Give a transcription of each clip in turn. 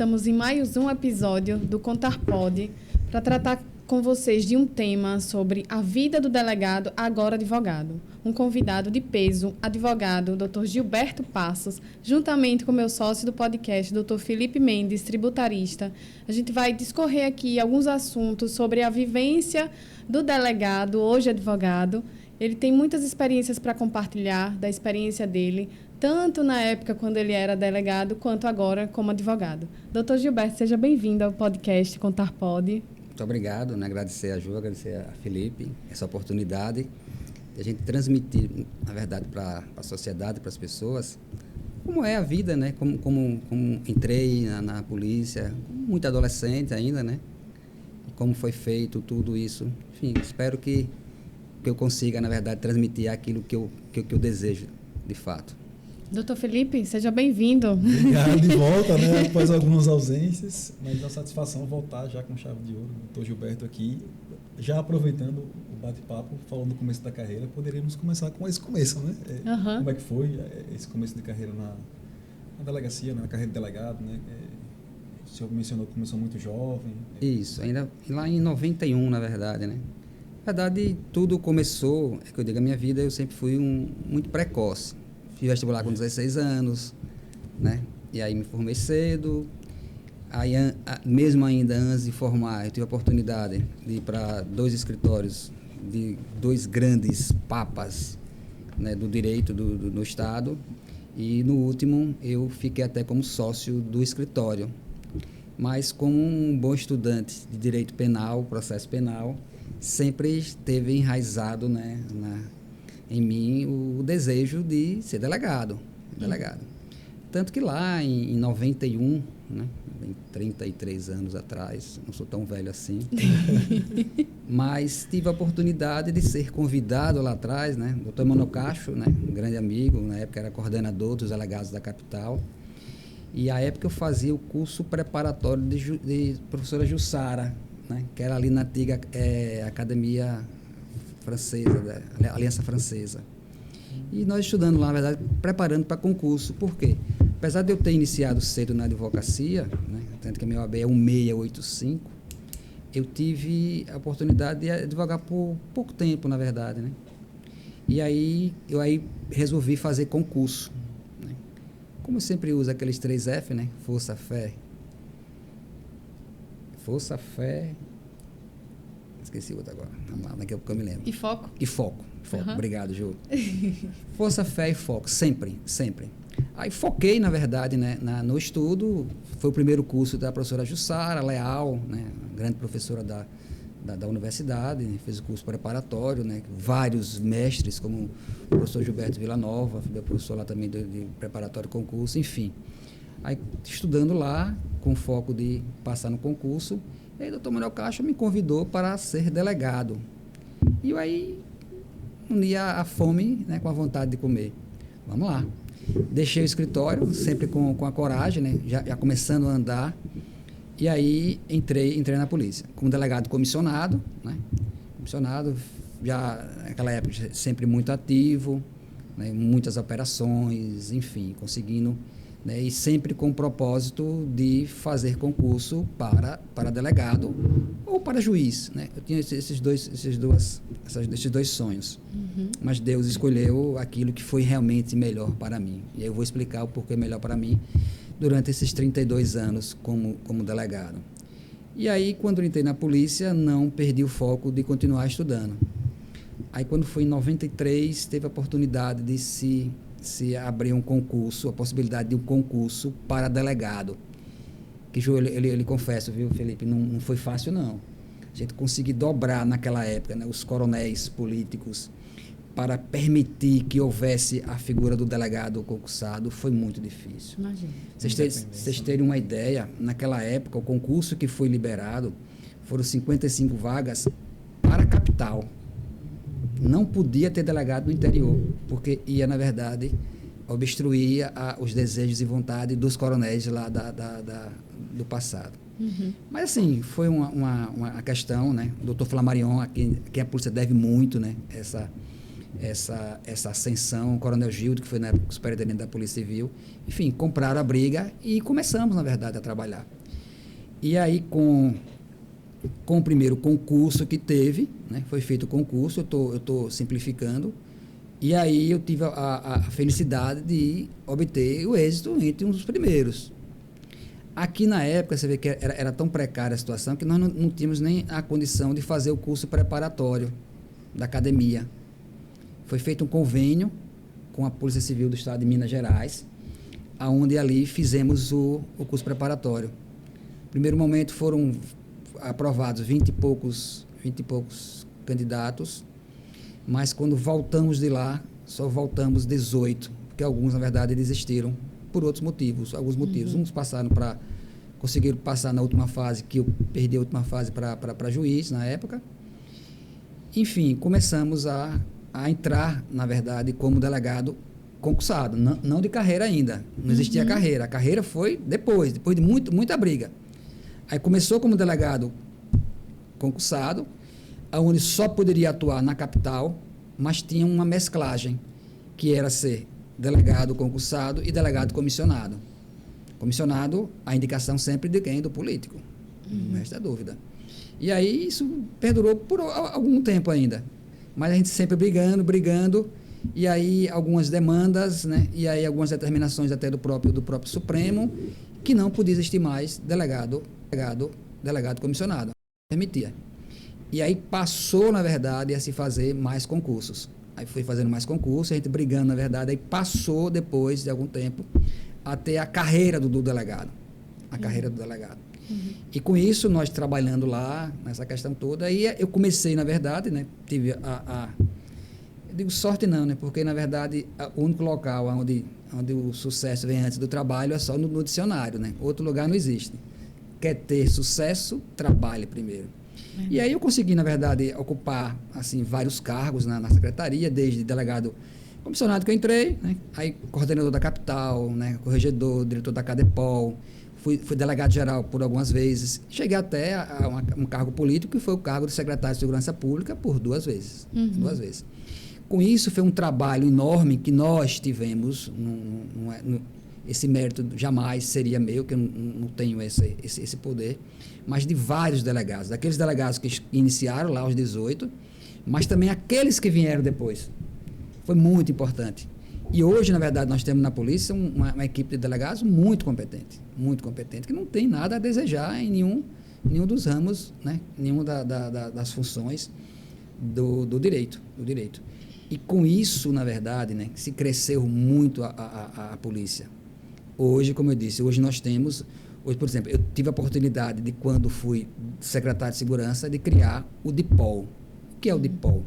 estamos em mais um episódio do Contar Pode para tratar com vocês de um tema sobre a vida do delegado, agora advogado. Um convidado de peso, advogado, Dr. Gilberto Passos, juntamente com meu sócio do podcast, Dr. Felipe Mendes, tributarista. A gente vai discorrer aqui alguns assuntos sobre a vivência do delegado, hoje advogado. Ele tem muitas experiências para compartilhar da experiência dele, tanto na época quando ele era delegado, quanto agora como advogado. Doutor Gilberto, seja bem-vindo ao podcast Contar Pode. Muito obrigado, agradecer a Ju, agradecer a Felipe, essa oportunidade de a gente transmitir, na verdade, para a sociedade, para as pessoas, como é a vida, né? Como entrei na polícia, muito adolescente ainda, né? Como foi feito tudo isso. Enfim, espero que eu consiga, na verdade, transmitir aquilo que eu desejo, de fato. Doutor Felipe, seja bem-vindo. Obrigado, de volta, né? Após algumas ausências, mas é uma satisfação voltar já com chave de ouro. Doutor Gilberto aqui, já aproveitando o bate-papo, falando do começo da carreira, poderíamos começar com esse começo, né? Como é que foi esse começo de carreira na delegacia, na carreira de delegado, né? O senhor mencionou que começou muito jovem. Isso, ainda lá em 91, na verdade, né? Na verdade, tudo começou, é que eu digo, a minha vida eu sempre fui muito precoce. Fiz vestibular com 16 anos, né? E aí me formei cedo. Aí, mesmo ainda antes de formar, eu tive a oportunidade de ir para 2 escritórios de 2 grandes papas, né, do direito do Estado. E no último, eu fiquei até como sócio do escritório. Mas como um bom estudante de direito penal, processo penal, sempre esteve enraizado, né, em mim o desejo de ser delegado. Tanto que lá em 91, né, 33 anos atrás, não sou tão velho assim, mas tive a oportunidade de ser convidado lá atrás, né, Dr. Emanuel Cacho, né, um grande amigo, na época era coordenador dos delegados da capital, e à época eu fazia o curso preparatório de professora Jussara, né, que era ali na antiga Academia Francesa, da Aliança Francesa. E nós estudando lá, na verdade, preparando para concurso. Por quê? Apesar de eu ter iniciado cedo na advocacia, né, tanto que a minha OAB é 1685, eu tive a oportunidade de advogar por pouco tempo, na verdade, né? E aí, eu resolvi fazer concurso, né? Como eu sempre uso aqueles 3F, né? Força, fé, esqueci outra agora. Vamos lá, daqui a pouco eu me lembro. E foco? E foco. Uhum. Obrigado, Ju. Força, fé e foco, sempre. Aí foquei, na verdade, né, no estudo. Foi o primeiro curso da professora Jussara Leal, né, grande professora da universidade, né, fez o curso preparatório, né, vários mestres, como o professor Gilberto Villanova, meu professor lá também de preparatório concurso, enfim. Aí, estudando lá, com foco de passar no concurso, e aí o doutor Manuel Cacho me convidou para ser delegado. E eu aí unia a fome, né, com a vontade de comer. Vamos lá. Deixei o escritório, sempre com a coragem, né, já começando a andar. E aí entrei na polícia, como delegado comissionado, né? Comissionado, já naquela época sempre muito ativo, né, muitas operações, enfim, conseguindo, né, e sempre com o propósito de fazer concurso para delegado ou para juiz, né? Eu tinha esses dois sonhos. Uhum. Mas Deus escolheu aquilo que foi realmente melhor para mim. E eu vou explicar o porquê melhor para mim durante esses 32 anos como delegado. E aí, quando entrei na polícia, não perdi o foco de continuar estudando. Aí, quando foi em 93, teve a oportunidade de se abrir um concurso, a possibilidade de um concurso para delegado. Que ele confessa, viu, Felipe, não foi fácil, não. A gente conseguir dobrar naquela época, né, os coronéis políticos para permitir que houvesse a figura do delegado concursado foi muito difícil. Imagina. Vocês terem uma ideia, naquela época, o concurso que foi liberado foram 55 vagas para a capital. Não podia ter delegado no interior, porque ia, na verdade, obstruir os desejos e vontade dos coronéis lá do passado. Uhum. Mas, assim, foi uma questão, né? O doutor Flamarion, a quem a polícia deve muito, né? essa ascensão, o Coronel Gildo, que foi na época o superintendente da Polícia Civil, enfim, compraram a briga e começamos, na verdade, a trabalhar. E aí, com o primeiro concurso que teve, né, foi feito o concurso, eu estou simplificando, e aí eu tive a felicidade de obter o êxito entre um dos primeiros. Aqui na época, você vê que era tão precária a situação que nós não tínhamos nem a condição de fazer o curso preparatório da academia. Foi feito um convênio com a Polícia Civil do Estado de Minas Gerais, onde ali fizemos o curso preparatório. No primeiro momento foram aprovados 20 e poucos candidatos, mas quando voltamos de lá, só voltamos 18, porque alguns, na verdade, desistiram por outros motivos, alguns motivos. Uns conseguiram passar na última fase, que eu perdi a última fase para juiz na época. Enfim, começamos a entrar, na verdade, como delegado concursado, não de carreira ainda, não existia carreira, a carreira foi depois de muita briga. Aí começou como delegado concursado, onde só poderia atuar na capital, mas tinha uma mesclagem, que era ser delegado concursado e delegado comissionado. Comissionado, a indicação sempre de quem? Do político, não resta dúvida. E aí isso perdurou por algum tempo ainda, mas a gente sempre brigando, e aí algumas demandas, né, e aí algumas determinações até do próprio Supremo, que não podia existir mais delegado comissionado, permitia. E aí passou, na verdade, a se fazer mais concursos. Aí foi fazendo mais concursos, a gente brigando, na verdade, aí passou, depois de algum tempo, a ter a carreira do delegado. A carreira do delegado. E com isso, nós trabalhando lá, nessa questão toda, aí eu comecei, na verdade, né, tive eu digo sorte não, né, porque, na verdade, o único local onde o sucesso vem antes do trabalho é só no dicionário, né? Outro lugar não existe. Quer ter sucesso, trabalhe primeiro. E aí eu consegui, na verdade, ocupar assim, vários cargos na secretaria, desde delegado comissionado que eu entrei, né? Aí coordenador da capital, né? Corregedor, diretor da Cadepol, fui delegado geral por algumas vezes, cheguei até a um cargo político, que foi o cargo de secretário de Segurança Pública por 2 vezes. 2 vezes. Com isso, foi um trabalho enorme que nós tivemos, esse mérito jamais seria meu, que eu não tenho esse poder, mas de vários delegados, daqueles delegados que iniciaram lá aos 18, mas também aqueles que vieram depois. Foi muito importante. E hoje, na verdade, nós temos na polícia uma equipe de delegados muito competente, que não tem nada a desejar em nenhum dos ramos, né? Nenhuma das funções do direito. E com isso, na verdade, né, se cresceu muito a polícia. Hoje, como eu disse, nós temos... Hoje, por exemplo, eu tive a oportunidade de, quando fui secretário de Segurança, de criar o DIPOL. O que é o DIPOL?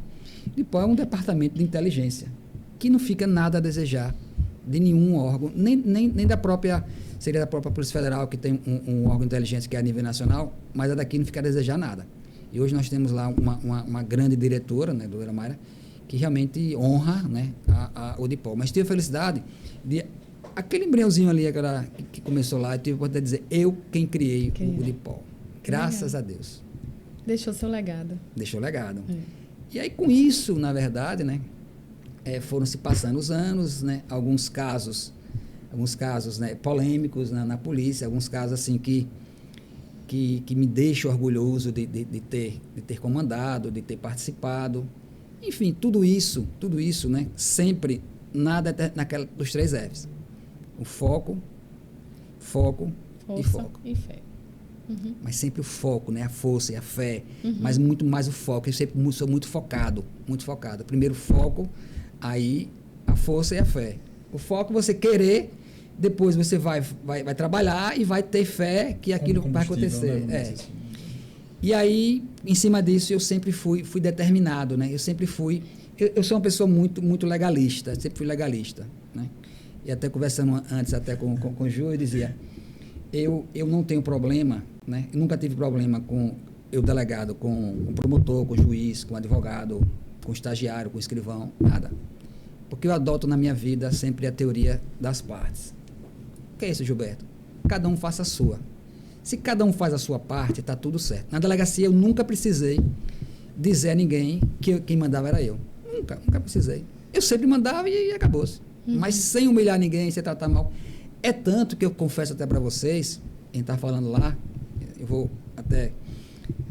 O DIPOL é um departamento de inteligência, que não fica nada a desejar de nenhum órgão, nem da própria... Seria da própria Polícia Federal, que tem um órgão de inteligência que é a nível nacional, mas a daqui não fica a desejar nada. E hoje nós temos lá uma grande diretora, né, doutora Mayra, que realmente honra, né, o DIPOL. Mas tive a felicidade de... Aquele embriãozinho ali que começou lá, eu tive a oportunidade de dizer, eu quem criei o DIPOL. Graças a Deus. Deixou seu legado. Deixou legado. E aí, com isso, na verdade, né, foram se passando os anos, né, alguns casos, né, polêmicos na polícia, alguns casos assim que me deixam orgulhoso de ter comandado, de ter participado. Enfim, tudo isso, né, sempre nada dos 3 Fs. O foco e foco. E fé. Mas sempre o foco, né? A força e a fé, mas muito mais o foco. Eu sempre sou muito focado. Primeiro o foco, aí a força e a fé. O foco você querer, depois você vai trabalhar e vai ter fé que aquilo vai acontecer. Né? E aí, em cima disso, eu sempre fui determinado, né? Eu sempre fui... Eu sou uma pessoa muito legalista, sempre fui legalista, né? E até conversando antes até com o Ju, eu dizia, eu não tenho problema, né? Eu nunca tive problema com eu delegado, com promotor, com juiz, com advogado, com estagiário, com escrivão, nada. Porque eu adoto na minha vida sempre a teoria das partes. O que é isso, Gilberto? Cada um faça a sua. Se cada um faz a sua parte, está tudo certo. Na delegacia eu nunca precisei dizer a ninguém que quem mandava era eu. nunca precisei. Eu sempre mandava e acabou-se. Mas sem humilhar ninguém, sem tratar mal. É tanto que eu confesso até para vocês, quem está falando lá, eu vou até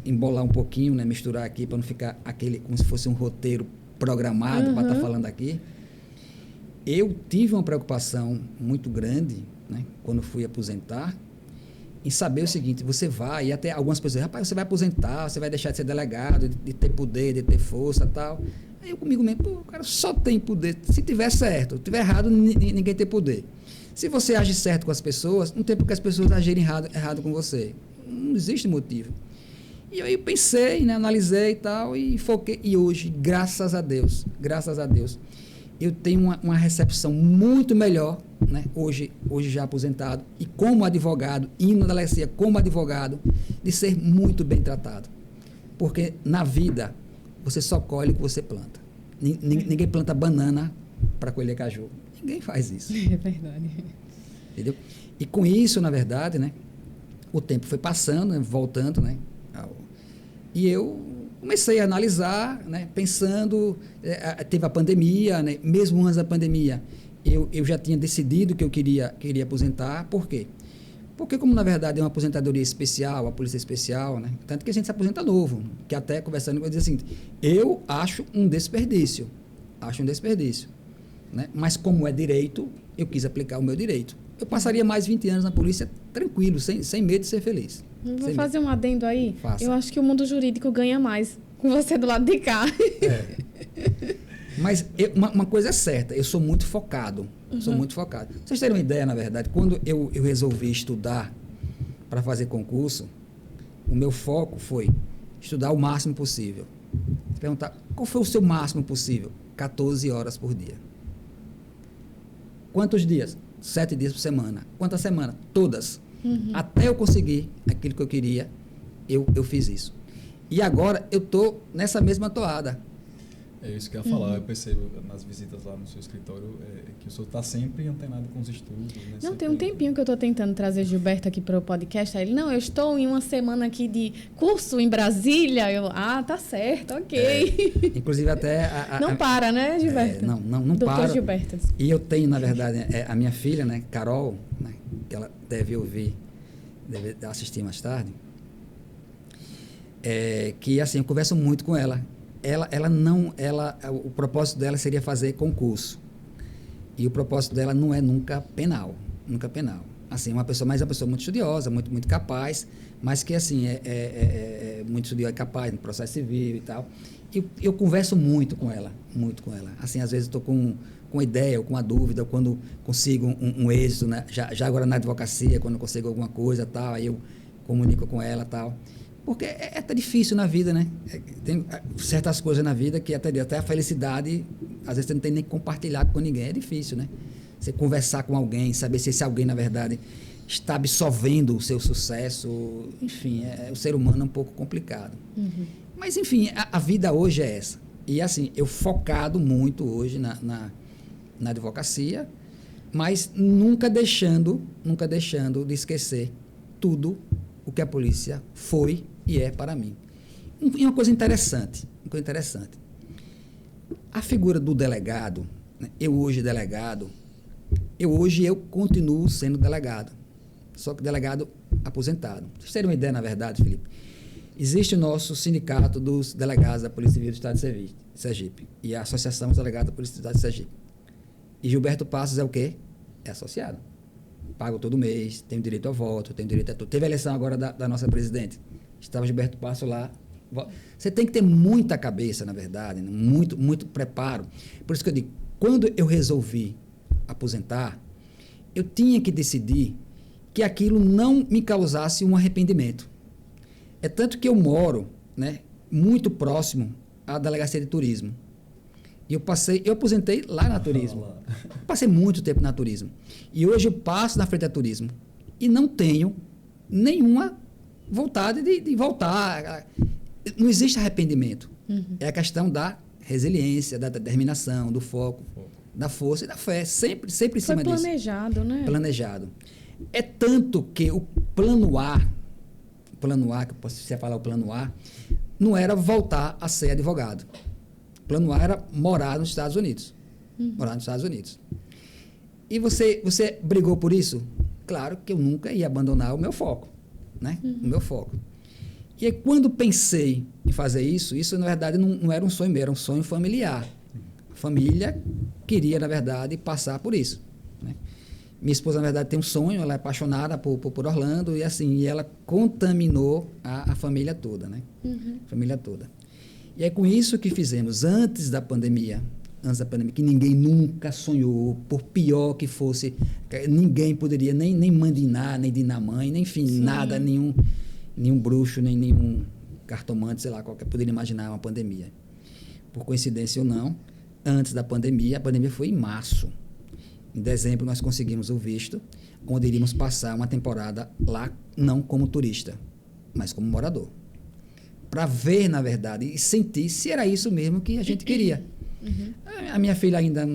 embolar um pouquinho, né, misturar aqui para não ficar como se fosse um roteiro programado para estar falando aqui. Eu tive uma preocupação muito grande, né, quando fui aposentar, em saber o seguinte: você vai, e até algumas pessoas, rapaz, você vai aposentar, você vai deixar de ser delegado, de ter poder, de ter força e tal. Aí eu comigo mesmo, pô, o cara só tem poder se tiver certo, se tiver errado, ninguém tem poder. Se você age certo com as pessoas, não tem por que as pessoas agirem errado com você. Não existe motivo. E aí eu pensei, né, analisei e tal, e foquei. E hoje, graças a Deus, eu tenho uma recepção muito melhor, né, hoje já aposentado, e como advogado, indo na delegacia como advogado, de ser muito bem tratado. Porque na vida, você só colhe o que você planta. Ninguém planta banana para colher caju. Ninguém faz isso. É verdade. Entendeu? E com isso, na verdade, né, o tempo foi passando, né, voltando, né, e eu comecei a analisar, né, pensando, teve a pandemia, né, mesmo antes da pandemia, eu já tinha decidido que eu queria aposentar. Por quê? Porque como, na verdade, é uma aposentadoria especial, a polícia especial, né, tanto que a gente se aposenta novo, que até conversando com ele, diz assim, eu acho um desperdício, né, mas como é direito, eu quis aplicar o meu direito. Eu passaria mais 20 anos na polícia tranquilo, sem medo de ser feliz. Vou fazer um adendo aí. Faça. Eu acho que o mundo jurídico ganha mais com você do lado de cá. Mas uma coisa é certa, eu sou muito focado. Pra vocês terem uma ideia, na verdade, quando eu resolvi estudar para fazer concurso, o meu foco foi estudar o máximo possível. Perguntar, qual foi o seu máximo possível? 14 horas por dia. Quantos dias? 7 dias por semana. Quantas semanas? Todas. Até eu conseguir aquilo que eu queria, eu fiz isso. E agora eu estou nessa mesma toada. É isso que eu ia falar. Eu percebo nas visitas lá no seu escritório que o senhor está sempre antenado com os estudos. Né? Não, tem um tempinho que eu estou tentando trazer Gilberto aqui para o podcast. Aí ele, não, eu estou em uma semana aqui de curso em Brasília. Eu, tá certo, ok. Inclusive até... não para, né, Gilberto? Não Doutor para. Gilberto. E eu tenho, na verdade, a minha filha, né, Carol, né, que ela deve assistir mais tarde, que assim, eu converso muito com ela. O propósito dela seria fazer concurso. E o propósito dela não é nunca penal. Assim, uma pessoa muito estudiosa, muito capaz, mas que assim, muito estudiosa, capaz no processo civil e tal. E eu converso muito com ela. Assim, às vezes eu estou com uma ideia ou com uma dúvida, ou quando consigo um êxito, né? Já agora na advocacia, quando consigo alguma coisa tal, aí eu comunico com ela tal. Porque é até difícil na vida, né? Tem certas coisas na vida que até a felicidade, às vezes você não tem nem que compartilhar com ninguém. É difícil, né? Você conversar com alguém, saber se esse alguém, na verdade, está absorvendo o seu sucesso. Enfim, o ser humano é um pouco complicado. Mas, enfim, a vida hoje é essa. E, assim, eu focado muito hoje na advocacia, mas nunca deixando de esquecer tudo o que a polícia foi e é para mim. E uma coisa interessante. A figura do delegado, né? Eu continuo sendo delegado, só que delegado aposentado. Pra vocês terem uma ideia, na verdade, Felipe, existe o nosso sindicato dos delegados da Polícia Civil do Estado de Sergipe e a Associação dos Delegados da Polícia do Estado de Sergipe. E Gilberto Passos é o quê? É associado. Pago todo mês, tenho direito ao voto, tenho direito a tudo. Teve a eleição agora da nossa presidente. Estava Gilberto Passos lá. Você tem que ter muita cabeça, na verdade, muito preparo. Por isso que eu digo, quando eu resolvi aposentar, eu tinha que decidir que aquilo não me causasse um arrependimento. É tanto que eu moro, né, muito próximo à delegacia de turismo. E eu aposentei lá na turismo. Passei muito tempo na turismo. E hoje eu passo na frente da turismo. E não tenho nenhuma vontade de voltar. Não existe arrependimento. É a questão da resiliência, da determinação, do foco, da força e da fé. Sempre em cima disso. Foi planejado, né? Planejado. É tanto que o plano A, que eu posso falar o plano A, não era voltar a ser advogado. O plano A era morar nos Estados Unidos. Morar nos Estados Unidos. E você brigou por isso? Claro que eu nunca ia abandonar o meu foco, né? O meu foco. E aí, quando pensei em fazer isso, na verdade não era um sonho meu, era um sonho familiar. A família queria, na verdade, passar por isso, né? Minha esposa, na verdade, tem um sonho, ela é apaixonada por Orlando, e assim, e ela contaminou a família toda, né? Família toda. E é com isso que fizemos, antes da pandemia, que ninguém nunca sonhou, por pior que fosse, ninguém poderia nem mandinar, nem dinamãe, nem enfim, nada, nenhum bruxo, nem nenhum cartomante, sei lá, qualquer poderia imaginar uma pandemia. Por coincidência ou não, antes da pandemia, a pandemia foi em março. Em dezembro nós conseguimos o visto, onde iríamos passar uma temporada lá, não como turista, mas como morador. Para ver, na verdade, e sentir se era isso mesmo que a gente queria. A minha filha ainda,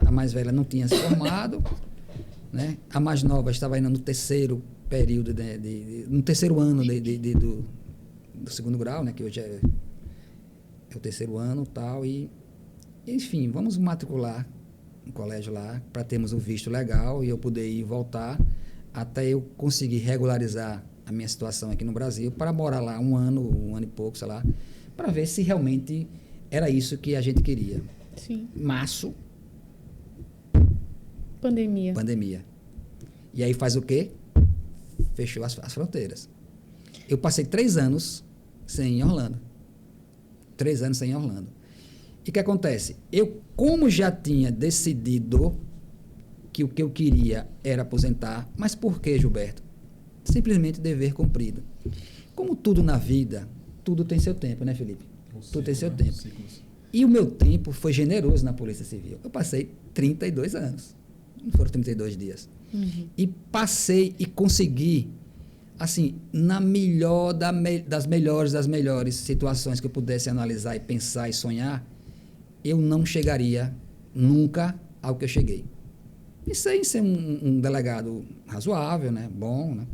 a mais velha, não tinha se formado, né? A mais nova estava ainda no terceiro período, no terceiro ano do segundo grau, né? Que hoje é o terceiro ano e tal, e enfim, vamos matricular um colégio lá para termos um visto legal e eu poder ir e voltar até eu conseguir regularizar a minha situação aqui no Brasil para morar lá um ano e pouco, sei lá, para ver se realmente era isso que a gente queria. Sim. Março. Pandemia. E aí faz o quê? Fechou as fronteiras. Eu passei 3 anos sem ir em Orlando. 3 anos sem ir em Orlando. E o que acontece? Eu, como já tinha decidido que o que eu queria era aposentar, mas por que, Gilberto? Simplesmente dever cumprido. Como tudo na vida, tudo tem seu tempo, né, Felipe? Tudo tem seu tempo. E o meu tempo foi generoso na Polícia Civil. Eu passei 32 anos. Não foram 32 dias. E passei e consegui, assim, na melhor das melhores situações que eu pudesse analisar e pensar e sonhar, eu não chegaria nunca ao que eu cheguei. Isso aí, ser um delegado razoável, né? Bom, né?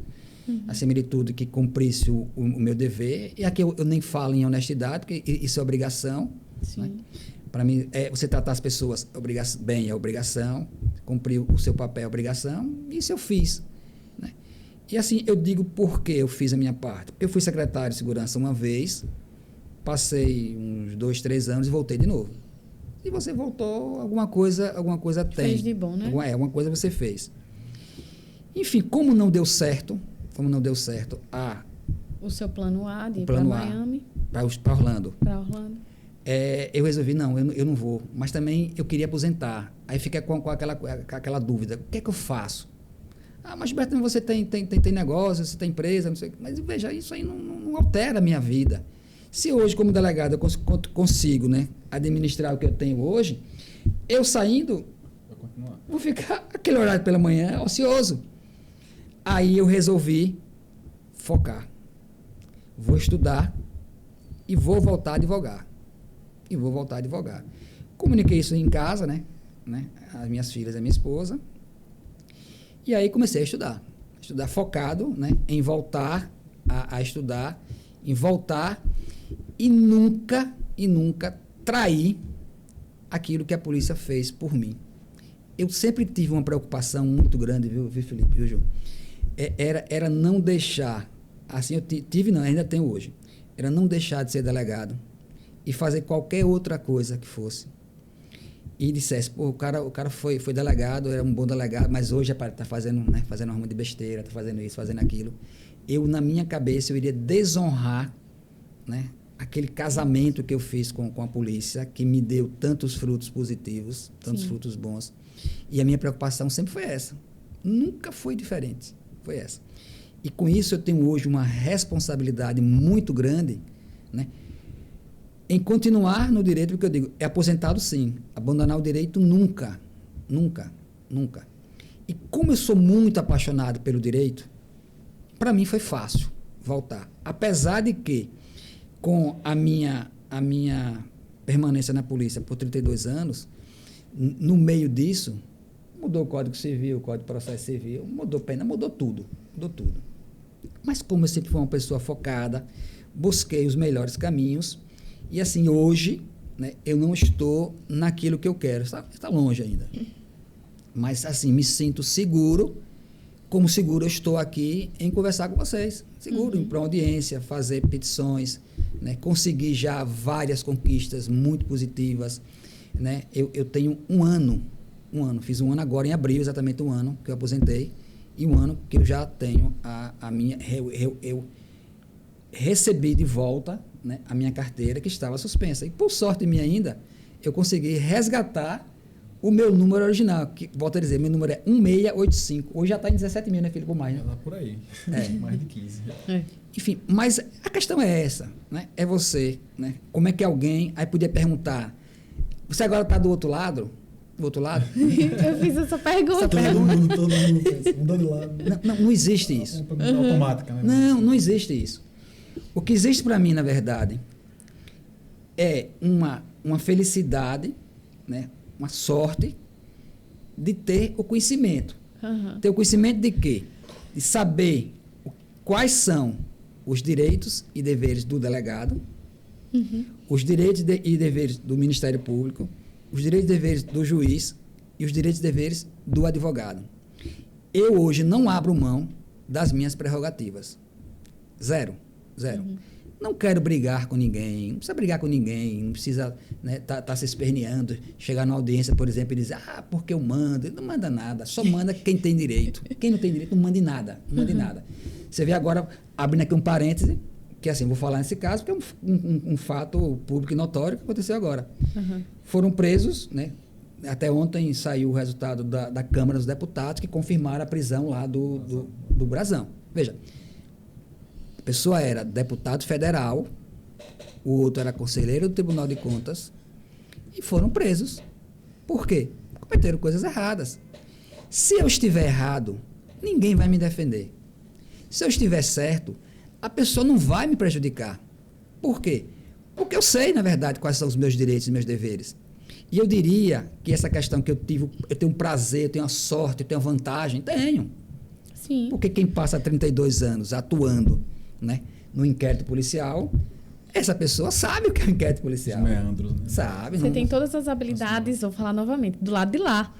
Acima de tudo, que cumprisse o meu dever. E aqui eu nem falo em honestidade, porque isso é obrigação. Né? Para mim, você tratar as pessoas bem é obrigação, cumprir o seu papel é obrigação, e isso eu fiz. Né? E assim, eu digo por que eu fiz a minha parte. Porque eu fui secretário de segurança uma vez, passei uns 2, 3 anos e voltei de novo. E você voltou, alguma coisa tem. Fez de bom, né? Alguma coisa você fez. Enfim, como não deu certo o seu plano A de ir para Miami. Para Orlando. Para Orlando. Eu resolvi, não, eu não vou. Mas também eu queria aposentar. Aí fica com aquela dúvida. O que é que eu faço? Mas Gilberto, você tem negócio, você tem empresa, não sei. Mas veja, isso aí não altera a minha vida. Se hoje, como delegado, eu consigo, né, administrar o que eu tenho hoje, eu saindo, vou ficar aquele horário pela manhã ocioso. Aí eu resolvi focar. Vou estudar e vou voltar a advogar. Comuniquei isso em casa, né? As minhas filhas e a minha esposa. E aí comecei a estudar. Estudar focado, né? Em voltar a estudar, em voltar e nunca trair aquilo que a polícia fez por mim. Eu sempre tive uma preocupação muito grande, viu Felipe, viu, Ju? Era não deixar, assim, eu tive, não, ainda tenho hoje, era não deixar de ser delegado e fazer qualquer outra coisa que fosse. E dissesse, pô, o cara foi delegado, era um bom delegado, mas hoje está fazendo, né, fazendo uma rama de besteira, está fazendo isso, fazendo aquilo. Eu, na minha cabeça, eu iria desonrar, né, aquele casamento que eu fiz com a polícia, que me deu tantos frutos positivos, tantos frutos bons. E a minha preocupação sempre foi essa. Nunca foi diferente. Foi essa. E com isso eu tenho hoje uma responsabilidade muito grande, né, em continuar no direito, porque eu digo, é aposentado sim, abandonar o direito nunca. E como eu sou muito apaixonado pelo direito, para mim foi fácil voltar. Apesar de que, com a minha permanência na polícia por 32 anos, no meio disso, mudou o Código Civil, o Código de Processo Civil, mudou pena, mudou tudo. Mas como eu sempre fui uma pessoa focada, busquei os melhores caminhos, e assim, hoje, né, eu não estou naquilo que eu quero. Está longe ainda. Mas, assim, me sinto seguro, como seguro eu estou aqui em conversar com vocês. Seguro, ir para uma audiência, fazer petições, né, conseguir já várias conquistas muito positivas. Né? Eu tenho um ano, fiz um ano agora em abril, exatamente um ano que eu aposentei, e um ano que eu já tenho a minha... Eu recebi de volta, né, a minha carteira que estava suspensa. E, por sorte minha ainda, eu consegui resgatar o meu número original, que, volto a dizer, meu número é 1685. Hoje já está em 17 mil, né, filho? Por mais, né? Está por aí. Mais de 15. Enfim, mas a questão é essa, né? É você, né? Como é que alguém... Aí podia perguntar, você agora está do outro lado? Do outro lado? Eu fiz essa pergunta. Todo mundo pensa, mudou de lado. Não existe isso. Uma pergunta automática, né? Não existe isso. O que existe para mim, na verdade, é uma felicidade, né? Uma sorte de ter o conhecimento. Ter o conhecimento de quê? De saber quais são os direitos e deveres do delegado, os direitos e deveres do Ministério Público, os direitos e deveres do juiz e os direitos e deveres do advogado. Eu hoje não abro mão das minhas prerrogativas. Zero. Não quero brigar com ninguém, não precisa brigar com ninguém, não precisa, né, tá se esperneando, chegar numa audiência, por exemplo, e dizer, porque eu mando. Não manda nada, só manda quem tem direito. Quem não tem direito não manda em nada, nada. Você vê agora, abrindo aqui um parêntese, que assim, vou falar nesse caso, porque é um fato público e notório que aconteceu agora. Foram presos, né? Até ontem saiu o resultado da Câmara dos Deputados, que confirmaram a prisão lá do Brasão. Veja, a pessoa era deputado federal, o outro era conselheiro do Tribunal de Contas, e foram presos. Por quê? Cometeram coisas erradas. Se eu estiver errado, ninguém vai me defender. Se eu estiver certo, a pessoa não vai me prejudicar. Por quê? Porque eu sei, na verdade, quais são os meus direitos e meus deveres. E eu diria que essa questão que eu tenho um prazer, eu tenho a sorte, eu tenho a vantagem, tenho. Sim. Porque quem passa 32 anos atuando, né, no inquérito policial, essa pessoa sabe o que é um inquérito policial. Os meandros, né? Sabe. Você tem todas as habilidades, vou falar novamente, do lado de lá.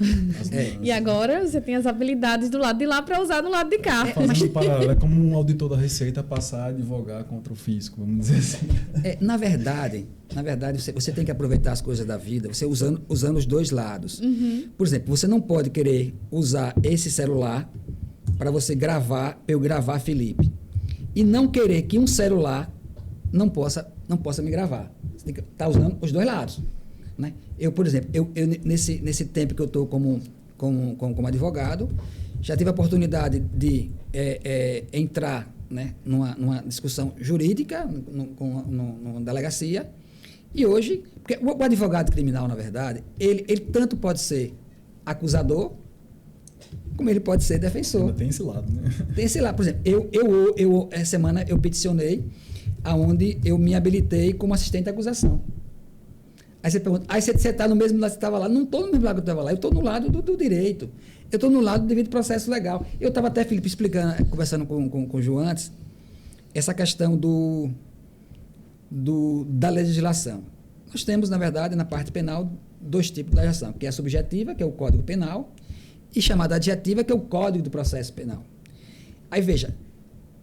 E agora você tem as habilidades do lado de lá para usar no lado de cá. Fazendo paralelo, é como um auditor da Receita passar a advogar contra o fisco, vamos dizer assim. Na verdade, você tem que aproveitar as coisas da vida, você usando os dois lados. Por exemplo, você não pode querer usar esse celular para você gravar, para eu gravar Felipe. E não querer que um celular não possa me gravar. Você tem que estar usando os dois lados. Né? Eu, por exemplo, nesse tempo que eu estou como advogado, já tive a oportunidade de entrar, né, numa discussão jurídica, numa delegacia, e hoje, porque o advogado criminal, na verdade, ele tanto pode ser acusador, como ele pode ser defensor. Ainda tem esse lado, né? Tem esse lado. Por exemplo, eu essa semana eu peticionei aonde eu me habilitei como assistente de acusação. Aí você pergunta, você está no mesmo lado que você estava lá? Não estou no mesmo lado que eu estava lá, eu estou no lado do direito. Eu estou no lado do devido processo legal. Eu estava até, Felipe, explicando, conversando com o João antes, essa questão da legislação. Nós temos, na verdade, na parte penal, dois tipos de legislação, que é a subjetiva, que é o Código Penal, e chamada adjetiva, que é o Código do Processo Penal. Aí, veja,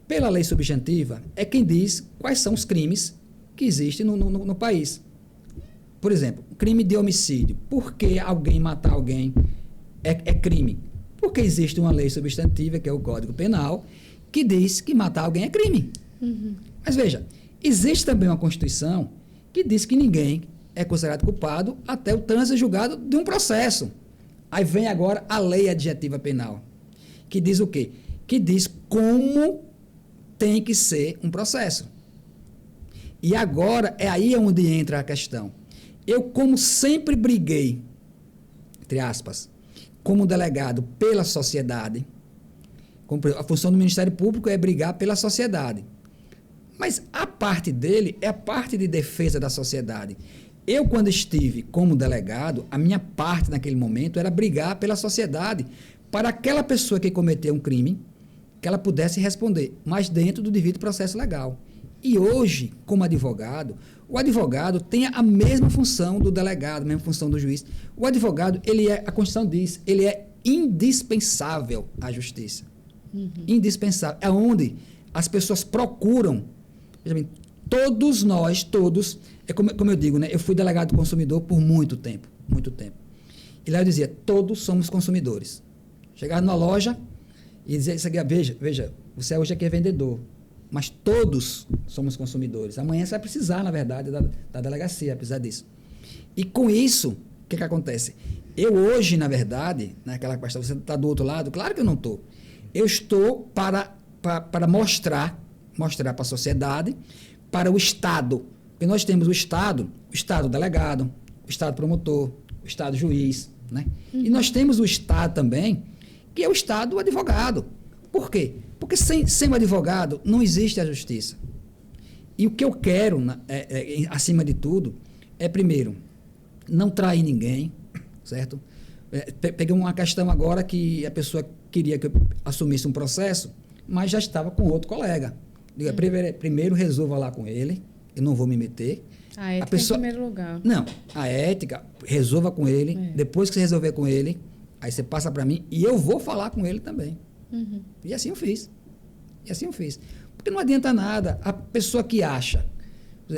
pela lei subjetiva, é quem diz quais são os crimes que existem no país. Por exemplo, crime de homicídio. Por que alguém matar alguém é crime? Porque existe uma lei substantiva, que é o Código Penal, que diz que matar alguém é crime. Mas, veja, existe também uma Constituição que diz que ninguém é considerado culpado até o trânsito julgado de um processo. Aí vem agora a lei adjetiva penal, que diz o quê? Que diz como tem que ser um processo. E agora, é aí onde entra a questão. Eu, como sempre briguei, entre aspas, como delegado pela sociedade, a função do Ministério Público é brigar pela sociedade. Mas a parte dele é a parte de defesa da sociedade. Eu, quando estive como delegado, a minha parte naquele momento era brigar pela sociedade, para aquela pessoa que cometeu um crime, que ela pudesse responder, mas dentro do devido processo legal. E hoje, como advogado, O advogado tem a mesma função do delegado, a mesma função do juiz. O advogado, a Constituição diz, ele é indispensável à justiça. Indispensável. É onde as pessoas procuram. Veja bem, todos nós, como eu digo, né? Eu fui delegado do consumidor por muito tempo. E lá eu dizia, todos somos consumidores. Chegava numa loja e dizia, veja, você hoje aqui é vendedor, mas todos somos consumidores. Amanhã você vai precisar, na verdade, da delegacia, precisar disso. E com isso, o que acontece? Eu hoje, na verdade, naquela questão, você está do outro lado? Claro que eu não estou. Eu estou para mostrar para a sociedade, para o Estado. Porque nós temos o Estado delegado, o Estado promotor, o Estado juiz, né? E nós temos o Estado também, que é o Estado advogado. Por quê? Porque sem o advogado não existe a justiça. E o que eu quero, acima de tudo, é, primeiro, não trair ninguém, certo? Peguei uma questão agora que a pessoa queria que eu assumisse um processo, mas já estava com outro colega. Digo, primeiro resolva lá com ele, eu não vou me meter. A ética em primeiro lugar. Não, a ética, resolva com ele, depois que você resolver com ele, aí você passa para mim e eu vou falar com ele também. E assim eu fiz. Porque não adianta nada. A pessoa que acha,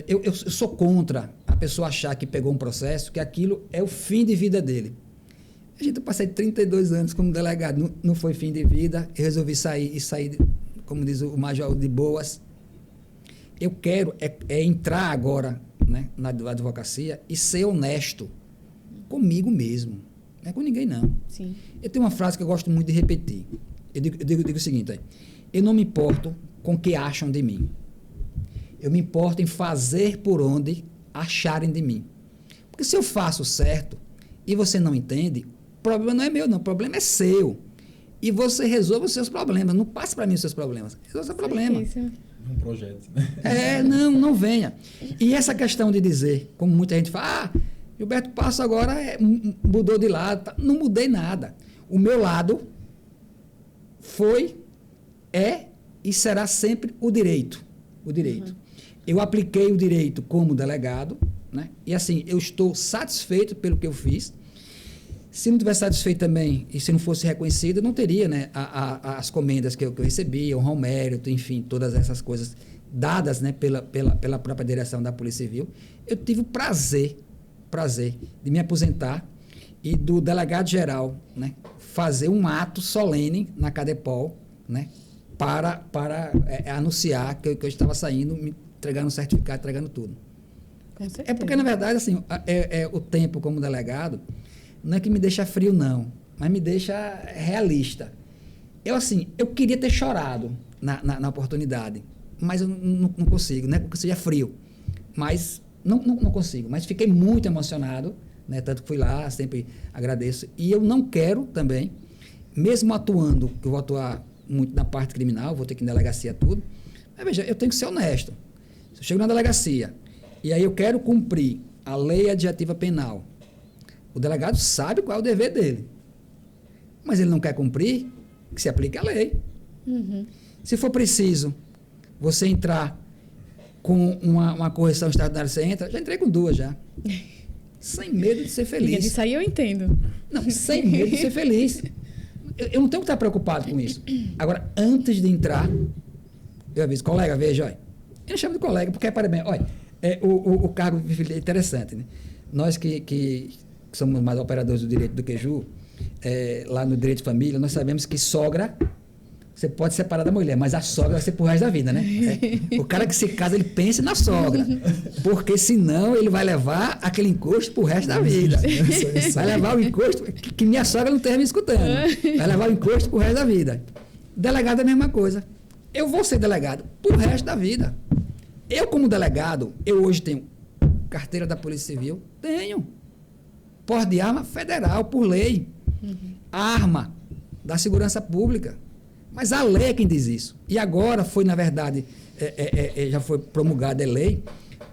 eu sou contra a pessoa achar que pegou um processo, que aquilo é o fim de vida dele. Eu passei 32 anos como delegado, não foi fim de vida, eu resolvi sair, como diz o Major, de boas. Eu quero entrar agora, né, na advocacia e ser honesto comigo mesmo. Não é com ninguém, não. Sim. Eu tenho uma frase que eu gosto muito de repetir. Eu digo o seguinte, eu não me importo com o que acham de mim. Eu me importo em fazer por onde acharem de mim. Porque se eu faço certo e você não entende, o problema não é meu, não. O problema é seu. E você resolve os seus problemas. Não passe para mim os seus problemas. Resolva o seu problema. Um projeto. Não venha. E essa questão de dizer, como muita gente fala, Gilberto Passo agora mudou de lado. Tá? Não mudei nada. O meu lado é e será sempre o direito. Eu apliquei o direito como delegado, né? E assim, eu estou satisfeito pelo que eu fiz. Se não tivesse satisfeito também, e se não fosse reconhecido, eu não teria, né, as comendas que eu recebia, o honrar mérito, enfim, todas essas coisas dadas, né, pela própria direção da Polícia Civil. Eu tive o prazer de me aposentar e do delegado-geral, né, fazer um ato solene na Cadepol, né, para anunciar que eu estava saindo, me entregando um certificado, entregando tudo. É porque, na verdade, assim, o tempo como delegado não é que me deixa frio, não, mas me deixa realista. Eu queria ter chorado na oportunidade, mas eu não consigo, não é porque seja frio, mas não consigo. Mas fiquei muito emocionado, né, tanto que fui lá, sempre agradeço. E eu não quero também, mesmo atuando, que eu vou atuar muito na parte criminal, vou ter que ir em delegacia tudo, mas veja, eu tenho que ser honesto. Se eu chego na delegacia e aí eu quero cumprir a lei adjetiva penal, o delegado sabe qual é o dever dele. Mas ele não quer cumprir, que se aplique a lei. Se for preciso você entrar com uma correção extraordinária, você entra. Já entrei com 2 já. Sem medo de ser feliz. Isso aí eu entendo. Não, sem medo de ser feliz. Eu não tenho que estar preocupado com isso. Agora, antes de entrar, eu aviso, colega, veja, olha. Eu não chamo de colega, porque, parabéns, olha, o cargo é interessante, né? Nós que somos mais operadores do direito do que Ju, lá no direito de família, nós sabemos que sogra, você pode separar da mulher, mas a sogra vai ser pro resto da vida, né? O cara que se casa, ele pensa na sogra, porque senão ele vai levar aquele encosto pro resto da vida. Vai levar o encosto, que minha sogra não esteja me escutando, vai levar o encosto pro resto da vida. Delegado é a mesma coisa. Eu vou ser delegado pro resto da vida. Eu, como delegado, eu hoje tenho carteira da Polícia Civil, tenho. Porte de arma federal, por lei. Arma da segurança pública. Mas a lei é quem diz isso. E agora foi, na verdade, já foi promulgada a lei,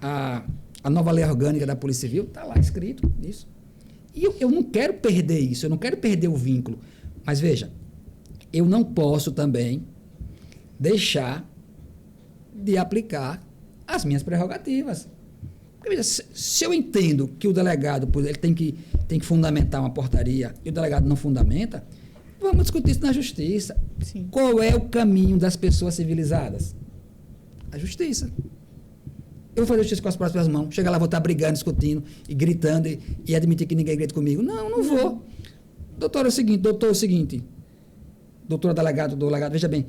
a nova lei orgânica da Polícia Civil, está lá escrito isso. E eu não quero perder isso, eu não quero perder o vínculo. Mas veja, eu não posso também deixar de aplicar as minhas prerrogativas. Se eu entendo que o delegado ele tem que fundamentar uma portaria e o delegado não fundamenta, vamos discutir isso na justiça. Sim. Qual é o caminho das pessoas civilizadas? A justiça. Eu vou fazer justiça com as próprias mãos. Chegar lá, vou estar brigando, discutindo e gritando e admitir que ninguém grita comigo. Não vou. Doutor, é o seguinte. Doutora delegado, veja bem.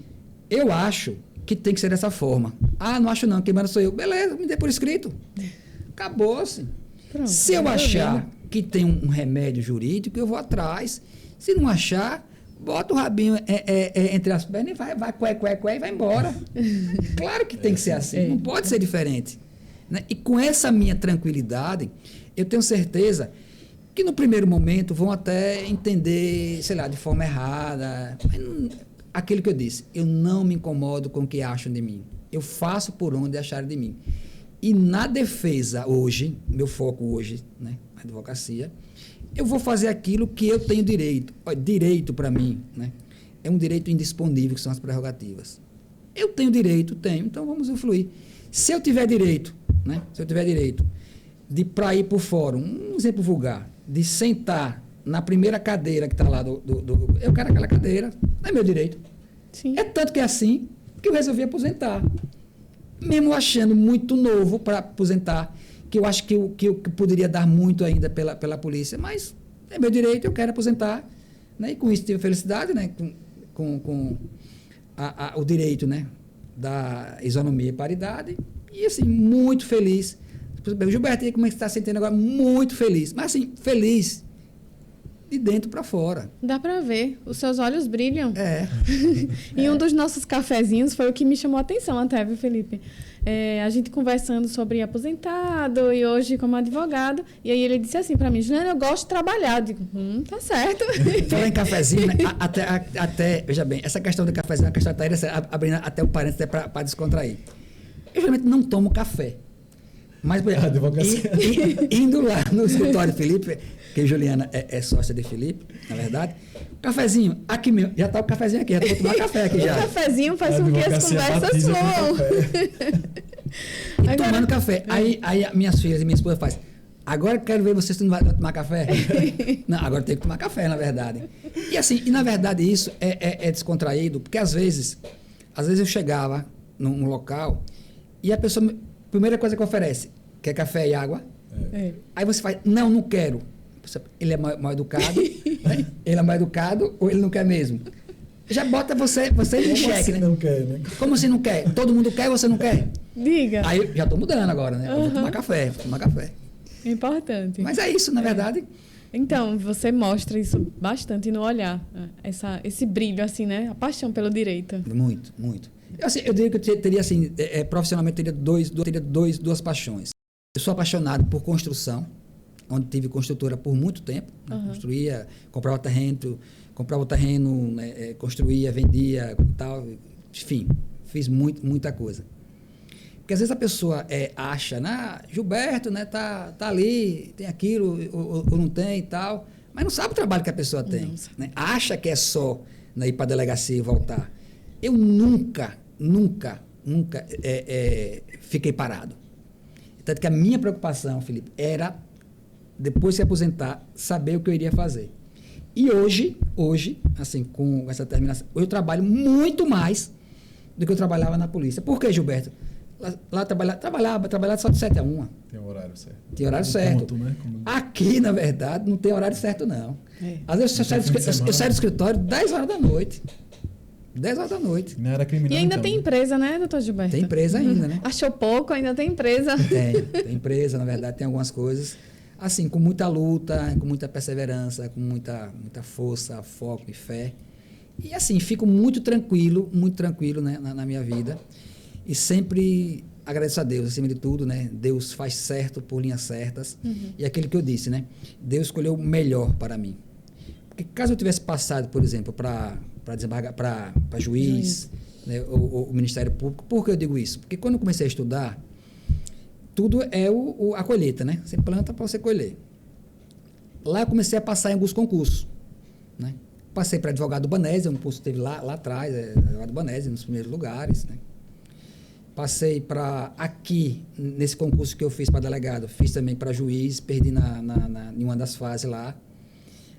Eu acho que tem que ser dessa forma. Não acho não, quem manda sou eu. Beleza, me dê por escrito. Acabou-se. Se eu achar que tem um remédio jurídico, eu vou atrás. Se não achar, bota o rabinho entre as pernas e vai cué, e vai embora. Claro que tem que ser assim, não pode ser diferente. Né? E com essa minha tranquilidade, eu tenho certeza que no primeiro momento vão até entender, sei lá, de forma errada. Aquilo que eu disse, eu não me incomodo com o que acham de mim. Eu faço por onde acharem de mim. E na defesa hoje, meu foco hoje, né, a advocacia, eu vou fazer aquilo que eu tenho direito. Direito, para mim, né, é um direito indisponível, que são as prerrogativas. Eu tenho direito, então vamos influir. Se eu tiver direito, né, de para ir para o fórum, um exemplo vulgar, de sentar na primeira cadeira que está lá eu quero aquela cadeira, é meu direito. Sim. É tanto que é assim que eu resolvi aposentar. Mesmo achando muito novo para aposentar, que eu acho que eu poderia dar muito ainda pela polícia, mas é meu direito, eu quero aposentar, né? E com isso tive felicidade, né? Com o direito, né? Da isonomia e paridade, e assim, muito feliz. Gilberto, como é que você está se sentindo agora? Muito feliz, mas assim, feliz de dentro para fora. Dá para ver, os seus olhos brilham. E um dos nossos cafezinhos foi o que me chamou a atenção até, viu, Felipe? A gente conversando sobre aposentado e hoje como advogado, e aí ele disse assim para mim, Juliana, eu gosto de trabalhar. Eu digo, tá certo. Falar em cafezinho, né? até, veja bem, essa questão do cafezinho é uma questão abrindo até um parênteses para descontrair. Eu geralmente não tomo café. Mas, indo lá no escritório de Felipe, que Juliana é sócia de Felipe, na verdade, cafezinho, aqui mesmo, já está o cafezinho aqui, já vou tomar café aqui já. O cafezinho faz com que as conversas fluam. E tomando café. Aí minhas filhas e minha esposa fazem, agora eu quero ver vocês que não vai tomar café. Não, agora tem que tomar café, na verdade. E assim, na verdade isso é descontraído, porque às vezes eu chegava num local e a pessoa, primeira coisa que oferece, quer café e água? Aí você faz, não quero. Ele é mal educado, né? Ele é mal educado ou ele não quer mesmo? Já bota você em xeque, né? Não quer, né? Como assim não quer? Todo mundo quer e você não quer? Diga. Aí já estou mudando agora, né? Eu vou tomar café. Importante. Mas é isso, na verdade. Então, você mostra isso bastante no olhar, esse brilho, assim, né? A paixão pelo direito. Muito, muito. Eu diria que eu teria, assim, profissionalmente, teria duas paixões. Eu sou apaixonado por construção, onde tive construtora por muito tempo. Né? Construía, comprava terreno, né? Construía, vendia, tal. Enfim, fiz muita coisa. Porque às vezes a pessoa acha, Gilberto, né, tá ali, tem aquilo, ou não tem e tal, mas não sabe o trabalho que a pessoa tem. Né? Acha que é só, né, ir para a delegacia e voltar. Eu nunca fiquei parado. Tanto que a minha preocupação, Felipe, era, depois de se aposentar, saber o que eu iria fazer. E hoje, assim, com essa terminação, eu trabalho muito mais do que eu trabalhava na polícia. Por quê, Gilberto? Lá trabalhava só de 7 a 1. Tem horário certo. Tem horário certo. Ponto, né? Aqui, na verdade, não tem horário certo, não. Às vezes eu saio do escritório 10 horas da noite. 10 horas da noite. Não era criminal, e ainda então, tem empresa, né, doutor Gilberto? Tem empresa ainda, né? Achou pouco, ainda tem empresa. Tem empresa, na verdade, tem algumas coisas. Assim, com muita luta, com muita perseverança, com muita força, foco e fé. E assim, fico muito tranquilo, né, na minha vida. E sempre agradeço a Deus, acima de tudo, né? Deus faz certo por linhas certas. E aquilo que eu disse, né? Deus escolheu o melhor para mim. Porque caso eu tivesse passado, por exemplo, para desembargar, para juiz, né? o Ministério Público, por que eu digo isso? Porque quando eu comecei a estudar, tudo é a colheita, né? Você planta para você colher. Lá eu comecei a passar em alguns concursos, né? Passei para advogado do Banese, um curso que teve lá atrás, advogado do Banese, nos primeiros lugares, né? Passei para aqui, nesse concurso que eu fiz para delegado, fiz também para juiz, perdi em uma das fases lá.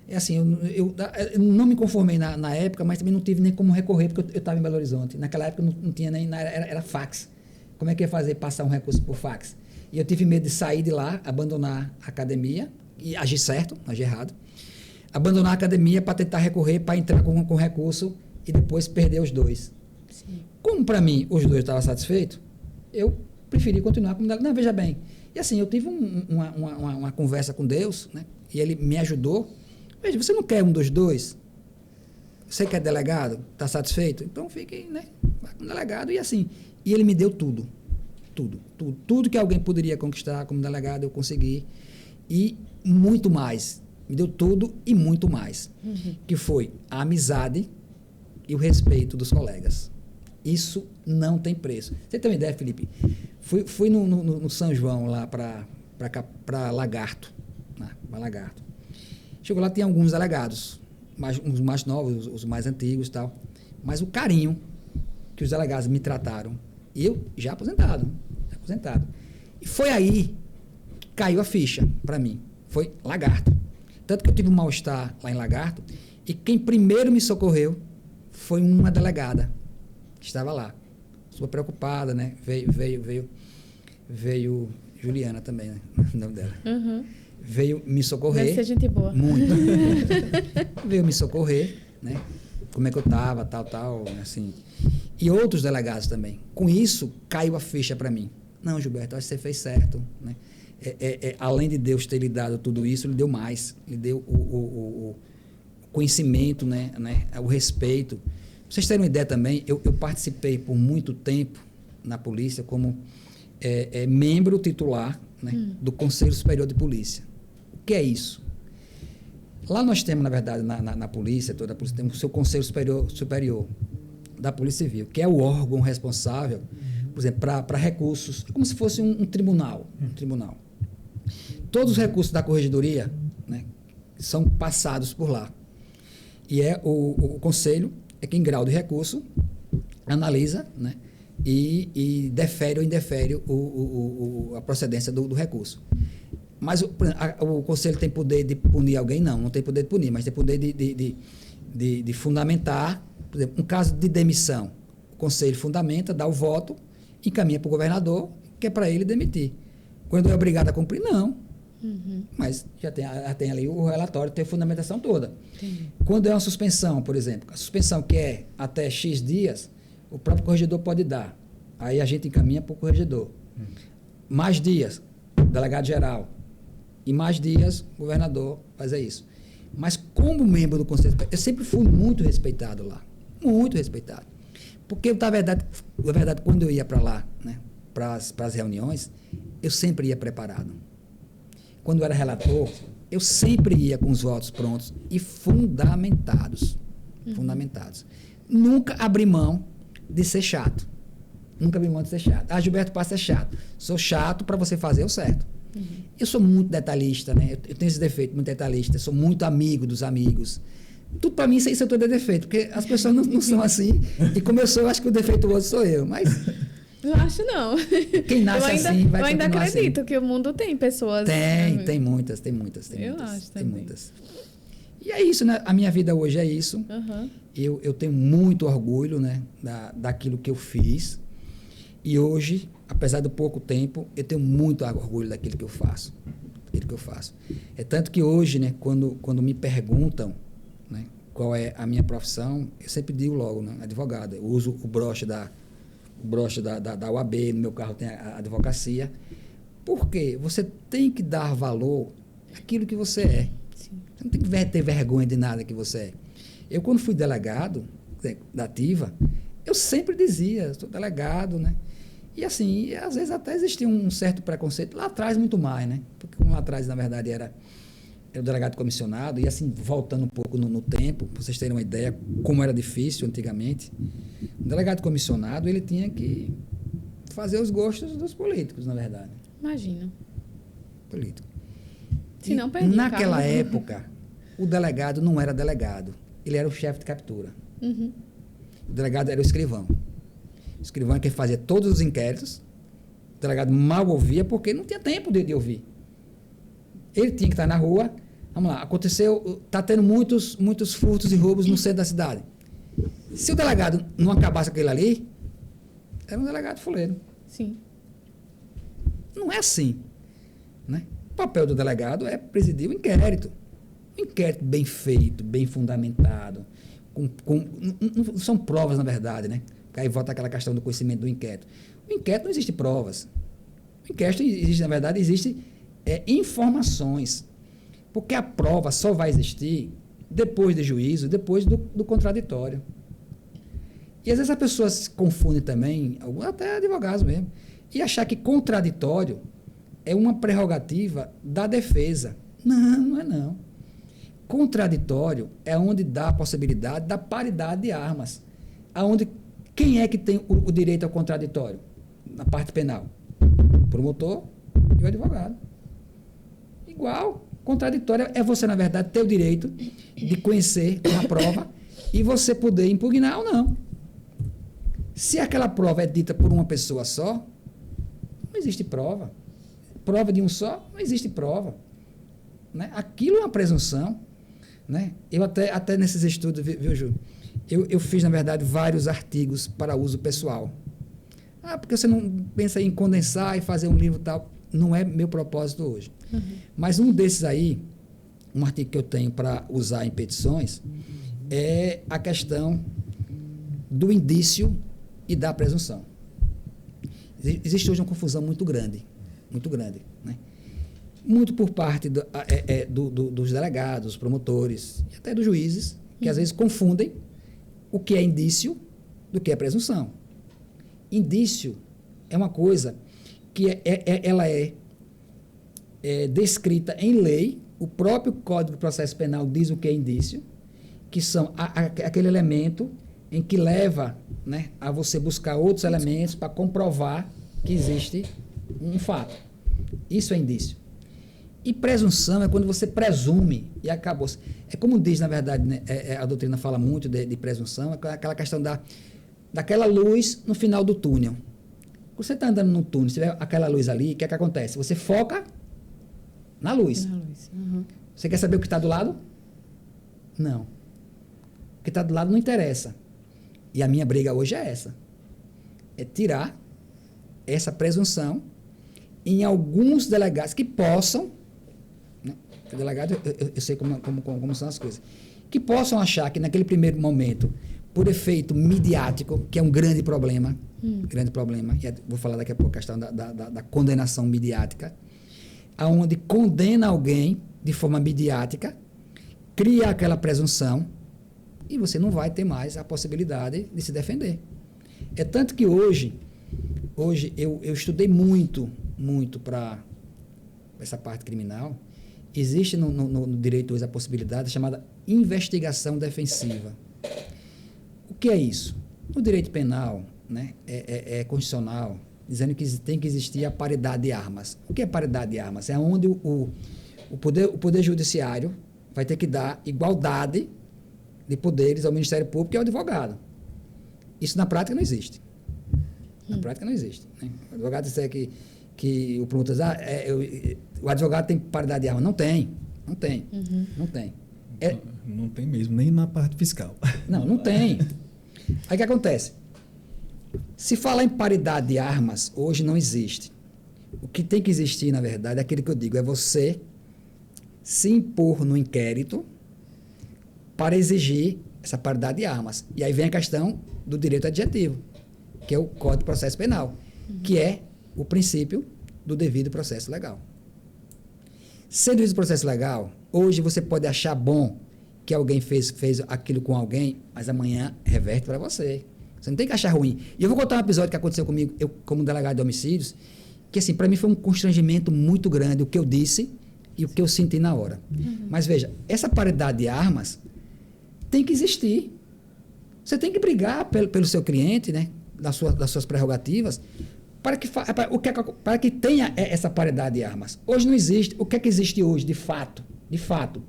É assim, eu não me conformei na época, mas também não tive nem como recorrer, porque eu estava em Belo Horizonte. Naquela época não tinha nem, era fax. Como é que ia fazer passar um recurso por fax? E eu tive medo de sair de lá, abandonar a academia, e agir certo, agir errado. Abandonar a academia para tentar recorrer, para entrar com recurso e depois perder os dois. Sim. Como para mim os dois estavam satisfeitos, eu preferi continuar como delegado. Não, veja bem. E assim, eu tive uma conversa com Deus, né? E ele me ajudou. Veja, você não quer um dos dois? Você quer delegado? Está satisfeito? Então fique, né? Vai como delegado. E assim, e ele me deu tudo. Tudo que alguém poderia conquistar como delegado, eu consegui. E muito mais. Me deu tudo e muito mais. Que foi a amizade e o respeito dos colegas. Isso não tem preço. Você tem uma ideia, Felipe? Fui no São João, lá para Lagarto. Para Lagarto. Chegou lá, tem alguns delegados, uns mais novos, os mais antigos e tal. Mas o carinho que os delegados me trataram, eu já aposentado. E foi aí que caiu a ficha para mim. Foi Lagarto. Tanto que eu tive um mal-estar lá em Lagarto, e quem primeiro me socorreu foi uma delegada que estava lá. Super preocupada, né? Veio Juliana também, né? O nome dela. Veio me socorrer. Deve ser gente boa. Muito. Veio me socorrer, né? Como é que eu estava, tal, assim. E outros delegados também. Com isso, caiu a ficha para mim. Não, Gilberto, acho que você fez certo, né? Além de Deus ter lhe dado tudo isso, ele deu mais. Ele deu o conhecimento, né? O respeito. Pra vocês terem uma ideia também, eu participei por muito tempo na polícia como membro titular, né, do Conselho Superior de Polícia. O que é isso? Lá nós temos, na verdade, na polícia, toda a polícia, temos o seu Conselho Superior da Polícia Civil, que é o órgão responsável, por exemplo, para recursos, como se fosse um tribunal. Todos os recursos da corregedoria, né, são passados por lá. E o Conselho é que, em grau de recurso, analisa, né, e defere ou indefere a procedência do recurso. Mas o Conselho tem poder de punir alguém? Não tem poder de punir, mas tem poder de fundamentar. Por exemplo, um caso de demissão, o Conselho fundamenta, dá o voto, encaminha para o governador, que é para ele demitir. Quando é obrigado a cumprir, não. Mas já tem ali o relatório, tem a fundamentação toda. Entendi. Quando é uma suspensão, por exemplo, a suspensão que é até X dias, o próprio corregedor pode dar. Aí a gente encaminha para o corregedor. Mais dias, delegado geral. E mais dias, o governador faz isso. Mas como membro do Conselho, eu sempre fui muito respeitado lá. Muito respeitado. Porque, na verdade quando eu ia para lá, né, para as reuniões, eu sempre ia preparado. Quando eu era relator, eu sempre ia com os votos prontos e fundamentados. Nunca abri mão de ser chato. Gilberto Passa é chato. Sou chato para você fazer o certo. Eu sou muito detalhista, né? Eu tenho esse defeito, muito detalhista. Sou muito amigo dos amigos. Tudo para mim, isso tudo é defeito, porque as pessoas não são assim. E como eu sou, eu acho que o defeituoso sou eu. Mas eu acho não. Quem nasce assim vai continuar. Eu ainda acredito assim. Que o mundo tem pessoas. Tem muitas. Eu acho também. Tem muitas. E é isso, né? A minha vida hoje é isso. Eu tenho muito orgulho, né, daquilo que eu fiz. E hoje, apesar do pouco tempo, eu tenho muito orgulho daquilo que eu faço. É tanto que hoje, né, quando me perguntam, né, qual é a minha profissão, eu sempre digo logo, né, advogado. Eu uso o broche da UAB, no meu carro tem a advocacia. Por quê? Você tem que dar valor àquilo que você é. Sim. Você não tem que ter vergonha de nada que você é. Eu, quando fui delegado da Ativa, eu sempre dizia, sou delegado, né? E assim, às vezes até existia um certo preconceito, lá atrás muito mais, né? Porque como lá atrás, na verdade, era o delegado comissionado, e assim, voltando um pouco no tempo, para vocês terem uma ideia como era difícil antigamente, o delegado comissionado, ele tinha que fazer os gostos dos políticos, na verdade. Imagina. Político. Se não perdia. Naquela época, o delegado não era delegado, ele era o chefe de captura. O delegado era o escrivão. escrivão que fazia todos os inquéritos, o delegado mal ouvia porque não tinha tempo de ouvir. Ele tinha que estar na rua, vamos lá, está tendo muitos furtos e roubos no centro da cidade. Se o delegado não acabasse aquele ali, era um delegado fuleiro. Sim. Não é assim, né? O papel do delegado é presidir o inquérito. Um inquérito bem feito, bem fundamentado, não são provas, na verdade, né? Aí volta aquela questão do conhecimento do inquérito. O inquérito não existe provas. O inquérito existe, na verdade, informações. Porque a prova só vai existir depois do juízo, depois do contraditório. E às vezes as pessoas se confundem também, até advogados mesmo, e achar que contraditório é uma prerrogativa da defesa. Não é não. Contraditório é onde dá a possibilidade da paridade de armas. Quem é que tem o direito ao contraditório? Na parte penal. O promotor e o advogado. Igual. Contraditório é você, na verdade, ter o direito de conhecer uma prova e você poder impugnar ou não. Se aquela prova é dita por uma pessoa só, não existe prova. Prova de um só, não existe prova. Né? Aquilo é uma presunção. Né? Eu até nesses estudos, viu, Ju? Eu fiz, na verdade, vários artigos para uso pessoal. Porque você não pensa em condensar e fazer um livro e tal. Não é meu propósito hoje. Uhum. Mas um desses aí, um artigo que eu tenho para usar em petições, é a questão do indício e da presunção. Existe hoje uma confusão muito grande. Né? Muito por parte dos delegados, dos promotores e até dos juízes, que às vezes confundem o que é indício do que é presunção. Indício é uma coisa que ela é descrita em lei, o próprio Código de Processo Penal diz o que é indício, que são aquele elemento em que leva, né, a você buscar outros elementos para comprovar que existe um fato. Isso é indício. E presunção é quando você presume e acabou. É como diz, na verdade, né, a doutrina fala muito de presunção, é aquela questão daquela luz no final do túnel. Quando você está andando no túnel, se tiver aquela luz ali, o que é que acontece? Você foca na luz. Uhum. Você quer saber o que está do lado? Não. O que está do lado não interessa. E a minha briga hoje é essa. É tirar essa presunção em alguns delegados que possam, né, o delegado, eu sei como são as coisas, que possam achar que naquele primeiro momento, por efeito midiático, que é um grande problema, e vou falar daqui a pouco a questão da condenação midiática, aonde condena alguém de forma midiática, cria aquela presunção e você não vai ter mais a possibilidade de se defender. É tanto que hoje eu estudei muito para essa parte criminal. Existe no direito hoje a possibilidade chamada investigação defensiva. O que é isso? No direito penal, né, é constitucional, dizendo que tem que existir a paridade de armas. O que é paridade de armas? É onde o poder judiciário vai ter que dar igualdade de poderes ao Ministério Público e ao advogado. Isso na prática não existe. Na prática não existe. Né? O advogado disser que o promotor diz, o advogado tem paridade de armas. Não tem. Não tem. Uhum. Não tem. Não tem mesmo, nem na parte fiscal. Não tem. Aí o que acontece? Se falar em paridade de armas, hoje não existe. O que tem que existir, na verdade, é aquilo que eu digo, é você se impor no inquérito para exigir essa paridade de armas. E aí vem a questão do direito adjetivo, que é o Código de Processo Penal, que é o princípio do devido processo legal. Sendo devido processo legal, hoje você pode achar bom que alguém fez aquilo com alguém, mas amanhã reverte para você. Você não tem que achar ruim. E eu vou contar um episódio que aconteceu comigo, eu como delegado de homicídios, que assim, para mim foi um constrangimento muito grande o que eu disse e o que eu senti na hora. Uhum. Mas veja, essa paridade de armas tem que existir. Você tem que brigar pelo seu cliente, né, das suas prerrogativas, para que tenha essa paridade de armas. Hoje não existe. O que é que existe hoje, de fato? De fato,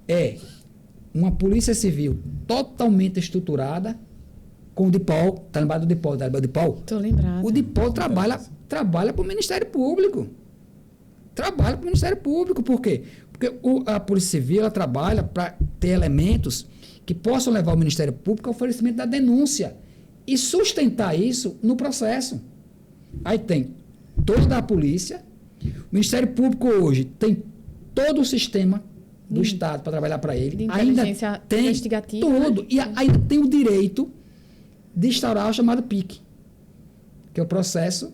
é uma polícia civil totalmente estruturada com o DIPOL, está lembrado do DIPOL, tá lembrado do DIPOL? Estou lembrada. O DIPOL trabalha para o Ministério Público. Trabalha para o Ministério Público. Por quê? Porque a Polícia Civil ela trabalha para ter elementos que possam levar o Ministério Público ao oferecimento da denúncia e sustentar isso no processo. Aí tem toda a polícia, o Ministério Público hoje tem todo o sistema do Estado para trabalhar para ele. De inteligência ainda tem investigativa. tudo. E ainda tem o direito de instaurar o chamado PIC, que é o processo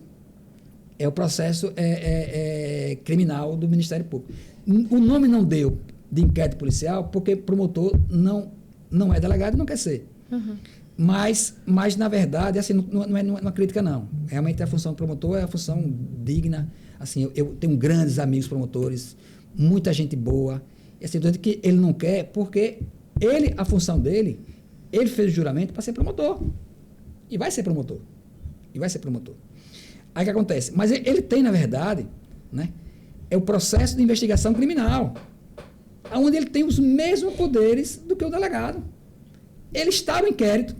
criminal do Ministério Público. O nome não deu de inquérito policial porque promotor não é delegado e não quer ser. Uhum. Mas, na verdade, assim, não é uma crítica, não. Realmente a função do promotor é a função digna. Assim, eu tenho grandes amigos promotores, muita gente boa. E assim, que ele não quer porque a função dele, ele fez o juramento para ser promotor. E vai ser promotor. Aí o que acontece? Mas ele tem, na verdade, né, é o processo de investigação criminal, onde ele tem os mesmos poderes do que o delegado. Ele está no inquérito,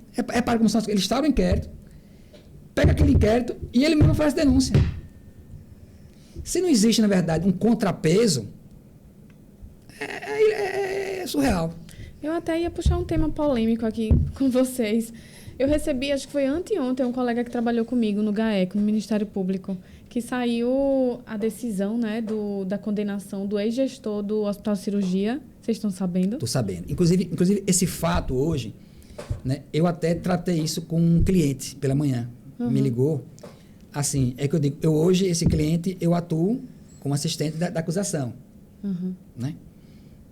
ele está no inquérito, pega aquele inquérito e ele mesmo faz denúncia. Se não existe, na verdade, um contrapeso, é surreal. Eu até ia puxar um tema polêmico aqui com vocês. Eu recebi, acho que foi anteontem, um colega que trabalhou comigo no GAECO, no Ministério Público, que saiu a decisão, né, da condenação do ex-gestor do Hospital Cirurgia. Vocês estão sabendo? Estou sabendo. Inclusive, esse fato hoje, né, eu até tratei isso com um cliente pela manhã. Uhum. Me ligou. Assim, é que eu digo, hoje, esse cliente, eu atuo como assistente da acusação. Uhum. Né?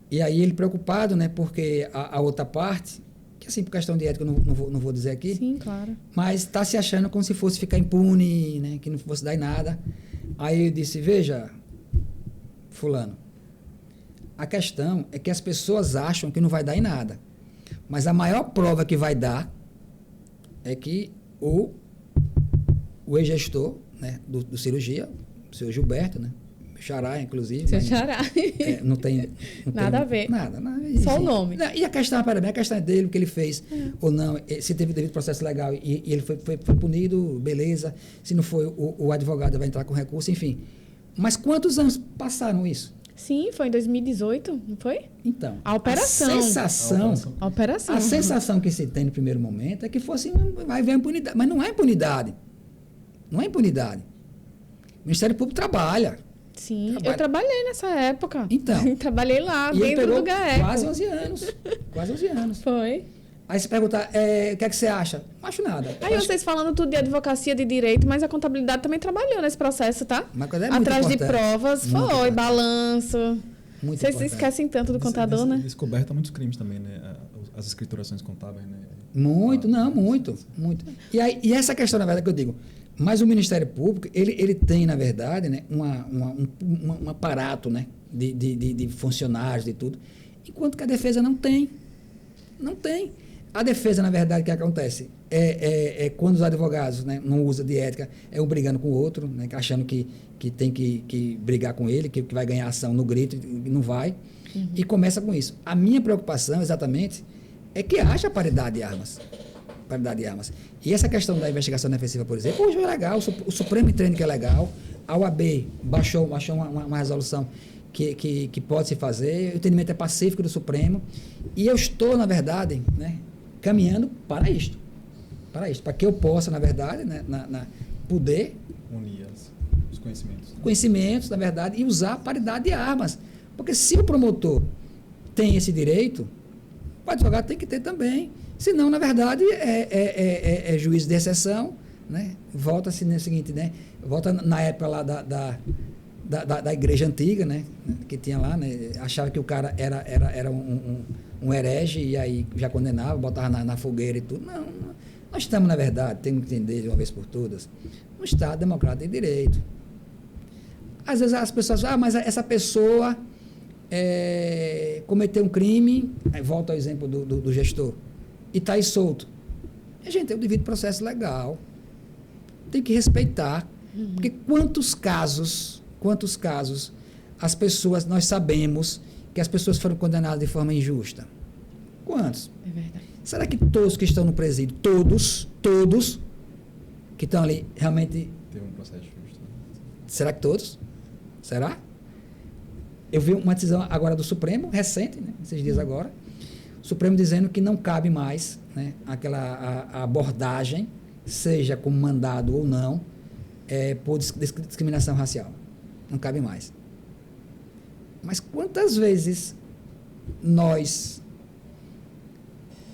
E aí ele preocupado, né, porque a outra parte, que assim, por questão de ética, eu não vou dizer aqui. Sim, claro. Mas está se achando como se fosse ficar impune, né, que não fosse dar em nada. Aí eu disse, veja, fulano, a questão é que as pessoas acham que não vai dar em nada. Mas a maior prova que vai dar é que o ex-gestor, né, do cirurgia, o senhor Gilberto, né, xará, inclusive. Seu xará. Não tem nada a ver. Nada. Só o nome. E a questão, a questão é dele, o que ele fez ou não, se teve devido processo legal e ele foi punido, beleza. Se não foi, o advogado vai entrar com recurso, enfim. Mas quantos anos passaram isso? Sim, foi em 2018, não foi? Então, a operação. A sensação que se tem no primeiro momento é que fosse, vai haver impunidade. Mas não é impunidade. Não é impunidade. O Ministério Público trabalha. Sim, eu trabalhei nessa época. Então. Trabalhei lá, e dentro do GAECO. Quase 11 anos. Foi. Aí você pergunta, o que é que você acha? Não acho nada. Aí vocês falando tudo de advocacia, de direito, mas a contabilidade também trabalhou nesse processo, tá? Mas é atrás de provas, foi, balanço. Muito vocês se esquecem tanto do contador, né? Descoberta muitos crimes também, né? As escriturações contábeis, né? Muito. E essa questão, na verdade, que eu digo, mas o Ministério Público, ele tem, na verdade, né, um aparato, né, de funcionários, de tudo, enquanto que a defesa não tem. Não tem. A defesa, na verdade, o que acontece? É quando os advogados, né, não usam de ética, um brigando com o outro, né, achando que tem que brigar com ele, que vai ganhar ação no grito, e não vai. Uhum. E começa com isso. A minha preocupação, exatamente, é que haja paridade de armas. E essa questão da investigação defensiva, por exemplo, hoje é legal, o Supremo entende que é legal, a OAB baixou uma resolução que pode se fazer, o entendimento é pacífico do Supremo, e eu estou, na verdade, né, caminhando para isto, para que eu possa, na verdade, né, poder unir os conhecimentos, na verdade, e usar a paridade de armas, porque se o promotor tem esse direito, o advogado tem que ter também. Senão, na verdade, é juízo de exceção, né? Volta-se no seguinte, né? Volta na época lá da igreja antiga, né? Que tinha lá, né? Achava que o cara era um herege e aí já condenava, botava na fogueira e tudo. Não, nós estamos, na verdade, temos que entender de uma vez por todas, um Estado democrático de direito. Às vezes as pessoas mas essa pessoa cometeu um crime, aí volta ao exemplo do gestor, e está aí solto. A gente tem o devido processo legal. Tem que respeitar. Uhum. Porque quantos casos as pessoas, nós sabemos que as pessoas foram condenadas de forma injusta. Quantos? É verdade. Será que todos que estão no presídio, todos que estão ali, realmente... Teve um processo justo. Será que todos? Será? Eu vi uma decisão agora do Supremo, recente, né, esses dias agora, o Supremo dizendo que não cabe mais, né, a abordagem, seja como mandado ou não, por discriminação racial. Não cabe mais. Mas quantas vezes nós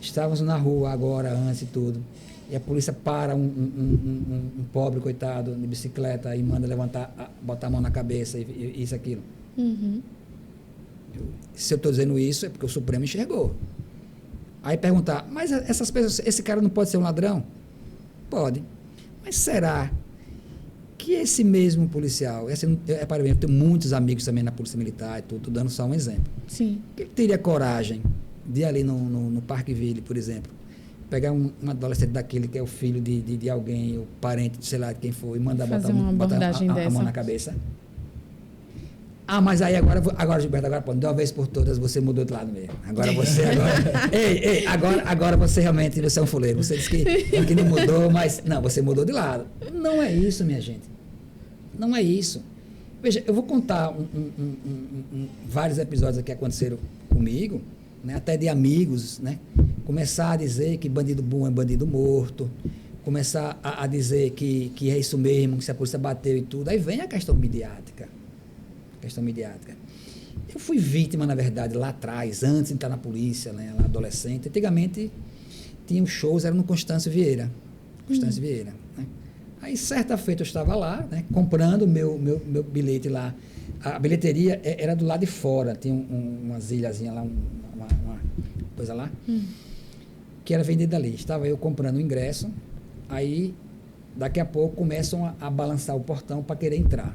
estávamos na rua agora, antes e tudo, e a polícia para um pobre coitado de bicicleta e manda levantar, botar a mão na cabeça e isso, aquilo. Uhum. Se eu estou dizendo isso, é porque o Supremo enxergou. Aí perguntar, mas essas pessoas, esse cara não pode ser um ladrão? Pode. Mas será que esse mesmo policial, para mim, eu tenho muitos amigos também na Polícia Militar, estou dando só um exemplo. Sim. Que ele teria coragem de ir ali no Parque Ville, por exemplo, pegar um adolescente daquele que é o filho de alguém, o parente, sei lá, de quem for, e mandar botar a mão na cabeça? Ah, mas aí agora, Gilberto, pô, de uma vez por todas você mudou de lado mesmo. Agora você, agora você realmente, você é um fuleiro. Você disse que não mudou, mas não, você mudou de lado. Não é isso, minha gente. Não é isso. Veja, eu vou contar vários episódios aqui que aconteceram comigo, né, até de amigos, né? Começar a dizer que bandido bom é bandido morto, começar a dizer que é isso mesmo, que se a polícia bateu e tudo. Aí vem a questão midiática. Eu fui vítima, na verdade, lá atrás, antes de entrar na polícia, né, lá adolescente. Antigamente, tinha os shows, era no Constâncio Vieira. Né? Aí, certa feita, eu estava lá, né, comprando meu bilhete lá. A bilheteria era do lado de fora, tinha umas ilhazinhas lá, uma coisa lá, que era vendida ali. Estava eu comprando o ingresso, aí, daqui a pouco, começam a balançar o portão para querer entrar.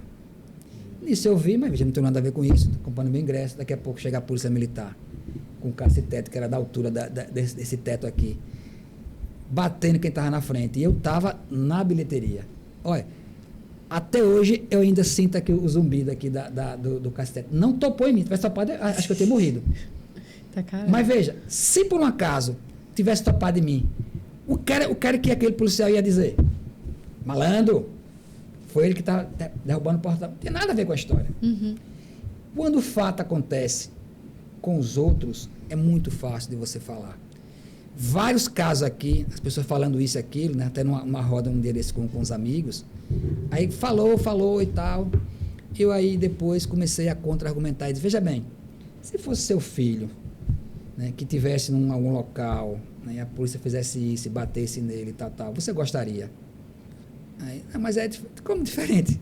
Nisso eu vi, mas não tem nada a ver com isso, estou comprando meu ingresso, daqui a pouco chega a polícia militar, com cacete, que era da altura desse teto aqui, batendo quem estava na frente, e eu estava na bilheteria. Olha, até hoje eu ainda sinto aqui o zumbido aqui do cacete. Não topou em mim, tivesse topado, acho que eu teria morrido. Tá, mas veja, se por um acaso tivesse topado em mim, o cara que aquele policial ia dizer, malandro, foi ele que está derrubando o portão. Não tem nada a ver com a história. Uhum. Quando o fato acontece com os outros, é muito fácil de você falar. Vários casos aqui, as pessoas falando isso e aquilo, né? Até numa roda um dia desse com os amigos. Aí falou e tal. Eu aí depois comecei a contra-argumentar e disse, veja bem, se fosse seu filho, né, que tivesse em algum local, né, e a polícia fizesse isso, batesse nele e tal, você gostaria? Aí, mas como diferente?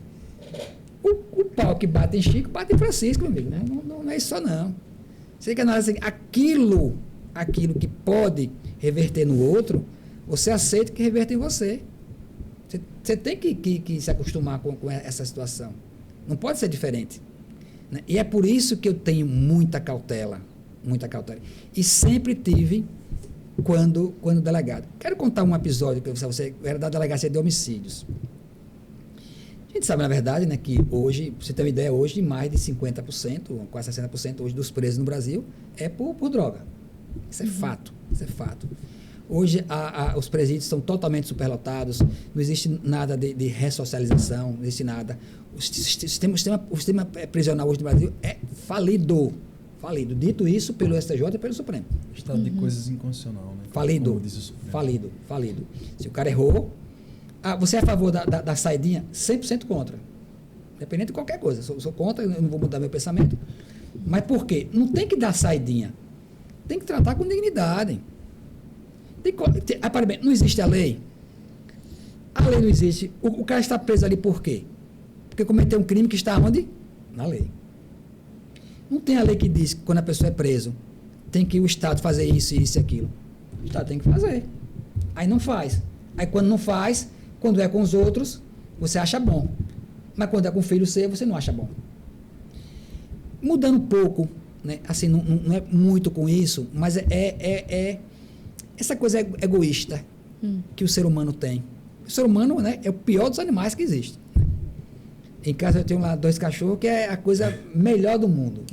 O pau que bate em Chico, bate em Francisco, meu amigo. Não é isso só, não. Você tem que analisar aquilo que pode reverter no outro, você aceita que reverte em você. Você tem que se acostumar com essa situação. Não pode ser diferente. Né? E é por isso que eu tenho muita cautela. E sempre tive quando delegado. Quero contar um episódio que você era da Delegacia de Homicídios. A gente sabe, na verdade, né, que hoje, pra você ter uma ideia, hoje mais de 50%, quase 60% hoje dos presos no Brasil é por droga. Isso é fato. Hoje os presídios estão totalmente superlotados, não existe nada de ressocialização, não existe nada. O sistema prisional hoje no Brasil é falido. Dito isso pelo STJ e pelo Supremo. Estado de coisas inconstitucional, né? Falido. Se o cara errou, você é a favor da saidinha? 100% contra. Independente de qualquer coisa. Sou contra, eu não vou mudar meu pensamento. Mas por quê? Não tem que dar saidinha. Tem que tratar com dignidade. Não existe a lei. A lei não existe. O cara está preso ali por quê? Porque cometeu um crime que está onde? Na lei. Não tem a lei que diz que quando a pessoa é preso, tem que o Estado fazer isso e aquilo. O Estado tem que fazer. Aí não faz. Aí quando não faz, quando é com os outros, você acha bom. Mas quando é com o filho seu, você não acha bom. Mudando um pouco, né? Assim, não é muito com isso, mas essa coisa egoísta que o ser humano tem. O ser humano, né, é o pior dos animais que existe. Em casa eu tenho lá 2 cachorros, que é a coisa melhor do mundo.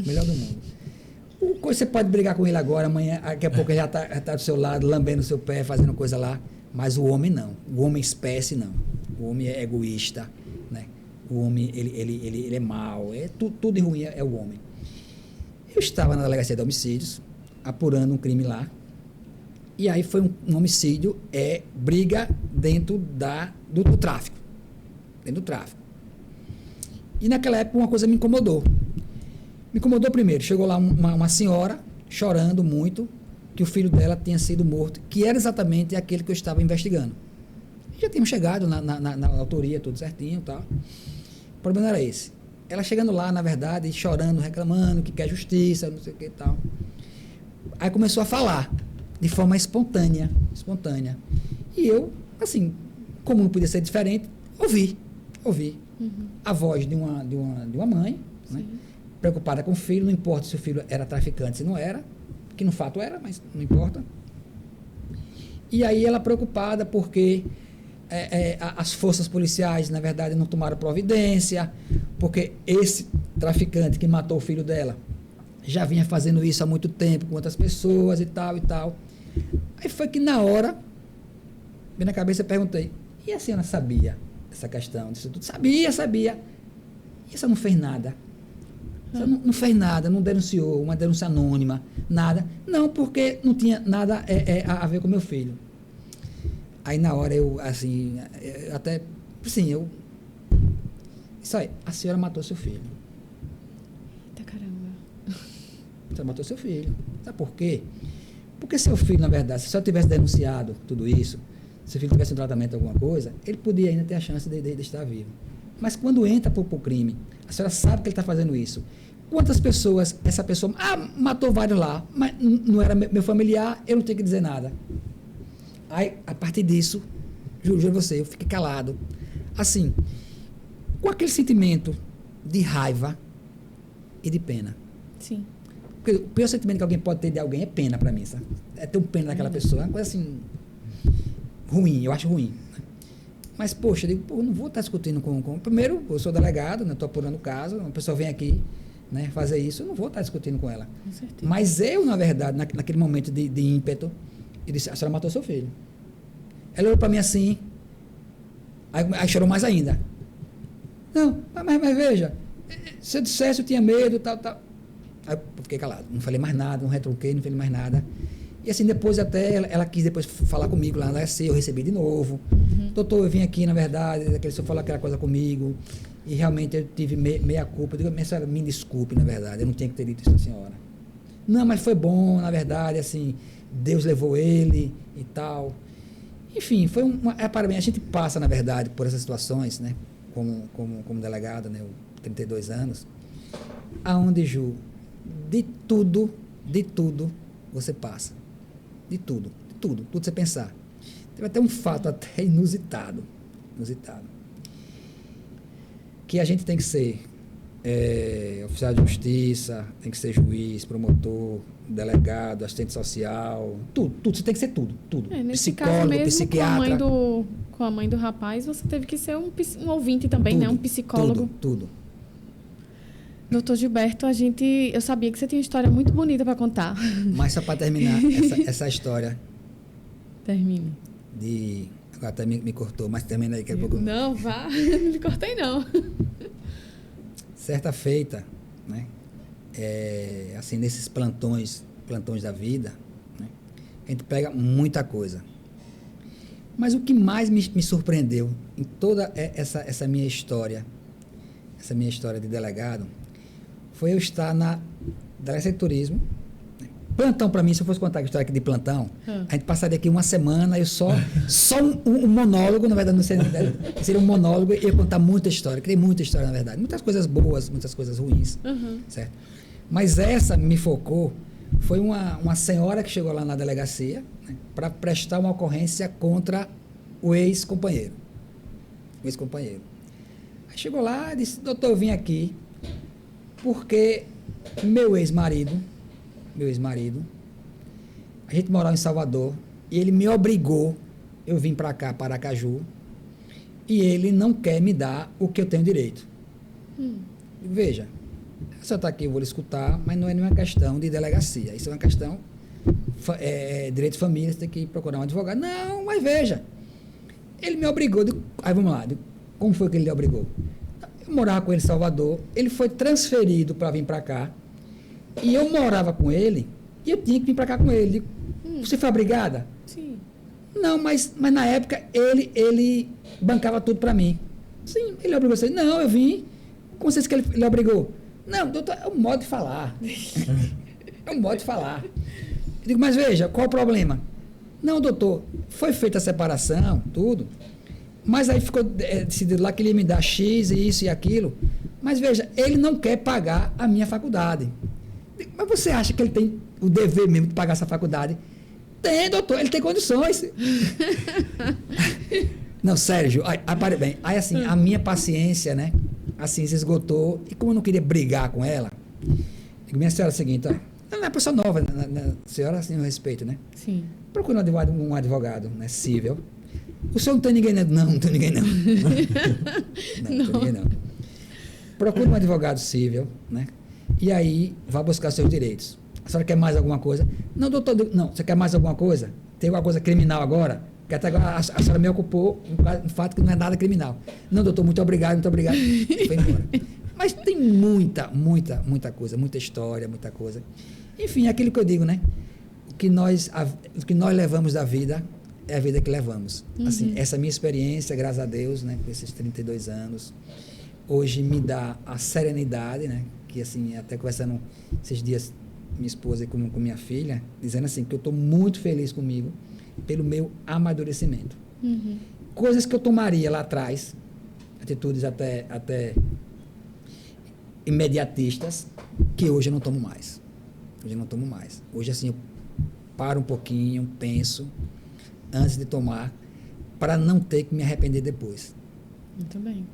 Você pode brigar com ele agora, amanhã, daqui a pouco ele já está do seu lado, lambendo o seu pé, fazendo coisa lá. Mas o homem não. O homem espécie não. O homem é egoísta, né? O homem, ele é mau. Tudo de ruim é o homem. Eu estava na delegacia de homicídios, apurando um crime lá. E aí foi um homicídio, briga dentro do tráfico. Dentro do tráfico. E naquela época uma coisa me incomodou. Me incomodou primeiro. Chegou lá uma senhora chorando muito que o filho dela tinha sido morto, que era exatamente aquele que eu estava investigando. Já tínhamos chegado na autoria, tudo certinho e tal. O problema não era esse. Ela chegando lá, na verdade, chorando, reclamando que quer justiça, não sei o que e tal. Aí começou a falar de forma espontânea. E eu, assim, como não podia ser diferente, ouvi. A voz de uma mãe, né, preocupada com o filho, não importa se o filho era traficante, se não era, que no fato era, mas não importa. E aí ela preocupada porque as forças policiais, na verdade, não tomaram providência, porque esse traficante que matou o filho dela já vinha fazendo isso há muito tempo com outras pessoas e tal. Aí foi que na hora, bem na cabeça, eu perguntei, e a senhora sabia essa questão disso tudo? Sabia. E essa não fez nada? Essa não fez nada, não denunciou, uma denúncia anônima, nada. Não, porque não tinha nada a ver com meu filho. Aí na hora eu, assim, isso aí, a senhora matou seu filho. Eita caramba. Você matou seu filho. Sabe por quê? Porque seu filho, na verdade, se só tivesse denunciado tudo isso, se seu filho tivesse um tratamento, alguma coisa, ele podia ainda ter a chance de estar vivo. Mas quando entra para o crime, a senhora sabe que ele está fazendo isso. Quantas pessoas essa pessoa... matou vários lá, mas não era meu familiar, eu não tenho que dizer nada. Aí, a partir disso, juro a você, eu fiquei calado. Assim, com aquele sentimento de raiva e de pena. Sim. Porque o pior sentimento que alguém pode ter de alguém é pena para mim, sabe? É ter um pena daquela pessoa. É uma coisa assim, ruim, eu acho ruim. Mas, poxa, eu digo, eu não vou estar discutindo com... Primeiro, eu sou delegado, né, estou apurando o caso, uma pessoa vem aqui, né, fazer isso, eu não vou estar discutindo com ela. Com certeza. Mas eu, na verdade, naquele momento de ímpeto, eu disse, a senhora matou seu filho. Ela olhou para mim assim, aí chorou mais ainda. Não, mas veja, se eu dissesse eu tinha medo, tal. Aí eu fiquei calado, não falei mais nada, não retruquei, não falei mais nada. E assim, depois até, ela quis depois falar comigo lá na DSC, eu recebi de novo. Doutor, eu vim aqui, na verdade, aquele senhor falou aquela coisa comigo, e realmente eu tive meia culpa. Eu digo, minha senhora, me desculpe, na verdade, eu não tinha que ter dito isso à senhora. Não, mas foi bom, na verdade, assim, Deus levou ele e tal. Enfim, foi para mim, a gente passa, na verdade, por essas situações, né, como delegado, né, 32 anos, aonde, Ju, de tudo você passa. De tudo você pensar. Teve até um fato até inusitado, que a gente tem que ser oficial de justiça, tem que ser juiz, promotor, delegado, assistente social, tudo, você tem que ser tudo. Nesse Psicólogo, caso mesmo, psiquiatra. Com a mãe do rapaz, você teve que ser um ouvinte também, né? Um psicólogo. Tudo. Doutor Gilberto, eu sabia que você tinha uma história muito bonita para contar. Mas só para terminar essa história. Termine. Agora até me cortou, mas termina aí que é pouco. Não, vá. Não me cortei, não. Certa feita, né? Assim, nesses plantões da vida, né? A gente pega muita coisa. Mas o que mais me surpreendeu em toda essa minha história de delegado, foi eu estar na delegacia de turismo. Plantão, para mim, se eu fosse contar a história aqui de plantão, a gente passaria aqui uma semana, eu só um monólogo, na verdade, não seria um monólogo, e eu ia contar muita história, criei muita história, na verdade. Muitas coisas boas, muitas coisas ruins, certo? Mas essa me focou, foi uma senhora que chegou lá na delegacia, né, para prestar uma ocorrência contra o ex-companheiro. Aí chegou lá e disse, doutor, eu vim aqui porque meu ex-marido, a gente morava em Salvador, e ele me obrigou, eu vim para cá, para Aracaju, e ele não quer me dar o que eu tenho direito. Veja, A senhora está aqui, eu vou lhe escutar, mas não é nenhuma questão de delegacia. Isso é uma questão direito de família, você tem que procurar um advogado. Não, mas veja, ele me obrigou. Aí vamos lá, como foi que ele lhe obrigou? Eu morava com ele em Salvador, ele foi transferido para vir para cá, e eu morava com ele, e eu tinha que vir para cá com ele. Você foi obrigada? Sim. Não, mas na época ele bancava tudo para mim. Sim, ele obrigou você. Não, eu vim. Como você disse que ele obrigou? Não, doutor, é um modo de falar. É um modo de falar. Eu digo, mas veja, qual o problema? Não, doutor, foi feita a separação, tudo, mas aí ficou decidido lá que ele ia me dar X e isso e aquilo. Mas veja, ele não quer pagar a minha faculdade. Digo, mas você acha que ele tem o dever mesmo de pagar essa faculdade? Tem, doutor, ele tem condições. Não, Sérgio, aí, bem, aí assim, a minha paciência, né, assim, se esgotou, e como eu não queria brigar com ela, digo, minha senhora, é o seguinte, ó, ela não é uma pessoa nova, senhora, assim, eu respeito, né? Sim. Procura um advogado, né, cível. O senhor não tem ninguém, né? Não tem ninguém, não. Não tem ninguém, não. Procura um advogado cível, né? E aí, vá buscar seus direitos. A senhora quer mais alguma coisa? Não, doutor, não. Você quer mais alguma coisa? Tem alguma coisa criminal agora? Porque até agora a senhora me ocupou um fato que não é nada criminal. Não, doutor, muito obrigado, muito obrigado. E foi embora. Mas tem muita coisa, muita história, muita coisa. Enfim, aquilo que eu digo, né? O que nós levamos da vida é a vida que levamos. Assim, essa minha experiência, graças a Deus, né, com esses 32 anos, hoje me dá a serenidade, né? Que assim, até conversando esses dias, minha esposa e com minha filha, dizendo assim, que eu estou muito feliz comigo pelo meu amadurecimento. Coisas que eu tomaria lá atrás, atitudes até imediatistas, que hoje eu não tomo mais. Hoje, assim, eu paro um pouquinho, penso, antes de tomar, para não ter que me arrepender depois. Muito bem.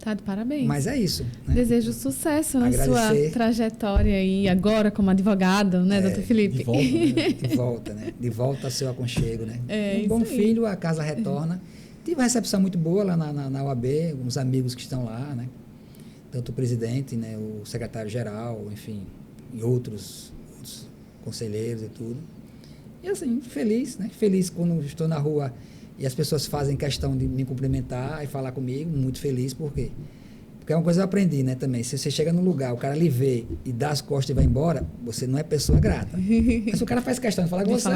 Tá de parabéns. Mas é isso. Né? Desejo sucesso na sua trajetória e agora como advogado, né, doutor Felipe? De volta, né? De volta, né? De volta ao seu aconchego, né? É, um bom filho, a casa retorna. Tive uma recepção muito boa lá na UAB, uns amigos que estão lá, né? Tanto o presidente, né, o secretário-geral, enfim, e outros conselheiros e tudo. E assim, feliz, né? Feliz quando estou na rua e as pessoas fazem questão de me cumprimentar e falar comigo, muito feliz, por quê? Porque é uma coisa que eu aprendi, né, também. Se você chega num lugar, o cara lhe vê e dá as costas e vai embora, você não é pessoa grata. Mas se o cara faz questão de falar com você...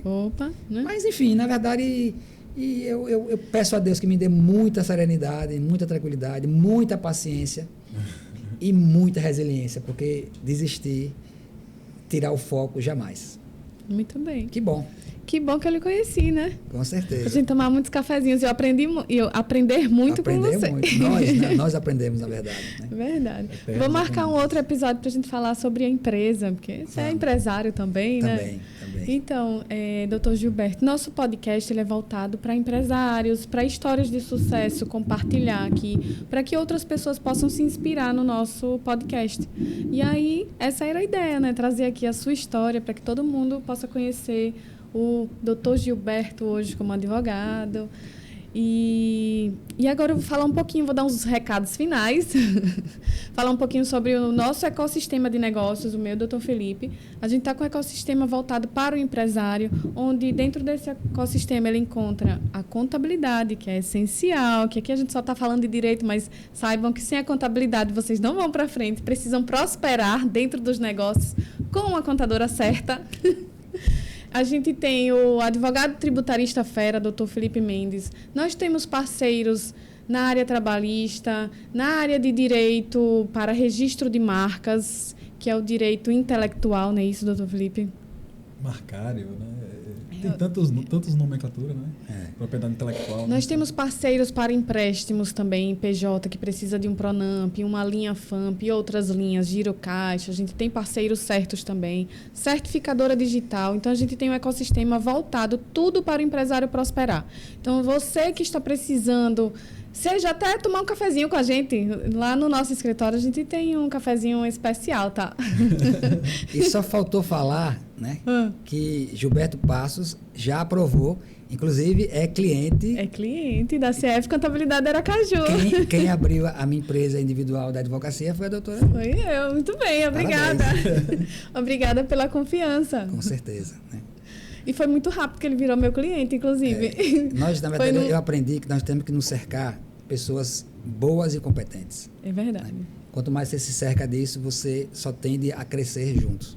Opa, né? Mas, enfim, na verdade, eu peço a Deus que me dê muita serenidade, muita tranquilidade, muita paciência e muita resiliência, porque desistir, tirar o foco, jamais. Muito bem. Que bom. Que bom que eu lhe conheci, né? Com certeza. A gente tomar muitos cafezinhos e eu aprender muito com você. Muito. Nós aprendemos, na verdade. Né? Verdade. Vou marcar um outro episódio para a gente falar sobre a empresa, porque você é empresário também, né? Também. Então, doutor Gilberto, nosso podcast ele é voltado para empresários, para histórias de sucesso, compartilhar aqui, para que outras pessoas possam se inspirar no nosso podcast. E aí, essa era a ideia, né? Trazer aqui a sua história para que todo mundo possa conhecer o doutor Gilberto hoje como advogado. E agora eu vou falar um pouquinho, vou dar uns recados finais, falar um pouquinho sobre o nosso ecossistema de negócios, o meu, doutor Felipe. A gente está com um ecossistema voltado para o empresário, onde dentro desse ecossistema ele encontra a contabilidade, que é essencial, que aqui a gente só está falando de direito, mas saibam que sem a contabilidade vocês não vão para frente, precisam prosperar dentro dos negócios com a contadora certa. A gente tem o advogado tributarista fera, doutor Felipe Mendes. Nós temos parceiros na área trabalhista, na área de direito para registro de marcas, que é o direito intelectual, não é isso, doutor Felipe? Marcário, né? Tem tantos nomenclaturas, né? Propriedade intelectual. Nós temos parceiros para empréstimos também, PJ, que precisa de um Pronamp, uma linha FAMP e outras linhas, girocaixa. A gente tem parceiros certos também. Certificadora digital. Então, a gente tem um ecossistema voltado tudo para o empresário prosperar. Então, você que está precisando... Seja até tomar um cafezinho com a gente. Lá no nosso escritório a gente tem um cafezinho especial, tá? E só faltou falar, né, que Gilberto Passos já aprovou Inclusive, é cliente. É cliente da CF Contabilidade Aracaju. Quem abriu a minha empresa individual da advocacia foi a doutora. Foi eu. Muito bem, obrigada. Obrigada pela confiança. Com certeza. Né? E foi muito rápido que ele virou meu cliente, inclusive. Nós, na verdade, eu aprendi que nós temos que nos cercar pessoas boas e competentes. É verdade. Né? Quanto mais você se cerca disso, você só tende a crescer juntos.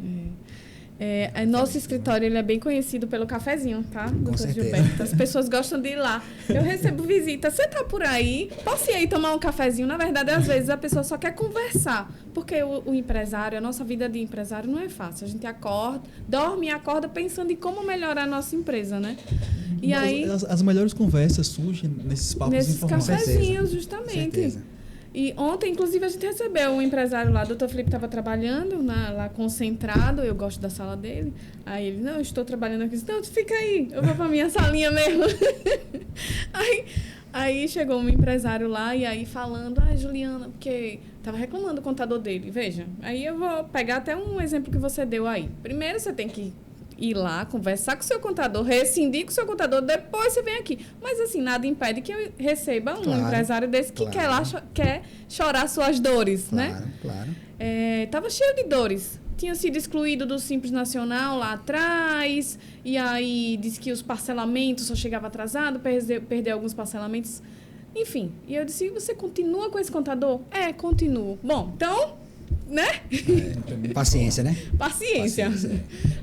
Nosso escritório ele é bem conhecido pelo cafezinho, tá? Com certeza. Gilberto. As pessoas gostam de ir lá. Eu recebo visita. Você tá por aí? Posso ir aí tomar um cafezinho? Na verdade, às vezes a pessoa só quer conversar. Porque o empresário, a nossa vida de empresário não é fácil. A gente acorda, dorme e acorda pensando em como melhorar a nossa empresa, né? E aí, as melhores conversas surgem nesses papos informais. Nesses cafezinhos, justamente. Certeza. E ontem, inclusive, a gente recebeu um empresário lá, o doutor Felipe estava trabalhando lá concentrado, eu gosto da sala dele. Aí ele, não, eu estou trabalhando aqui. Não, fica aí, eu vou para minha salinha mesmo. Aí chegou um empresário lá e aí falando, Juliana, porque estava reclamando do contador dele. Veja, aí eu vou pegar até um exemplo que você deu aí. Primeiro você tem que ir lá, conversar com o seu contador, rescindir com o seu contador, depois você vem aqui. Mas, assim, nada impede que eu receba um empresário desse que quer chorar suas dores, né? Claro. Tava cheio de dores. Tinha sido excluído do Simples Nacional lá atrás, e aí disse que os parcelamentos só chegavam atrasado, perdeu alguns parcelamentos. Enfim, e eu disse, você continua com esse contador? Continuo. Bom, então... né? Paciência, né? Paciência.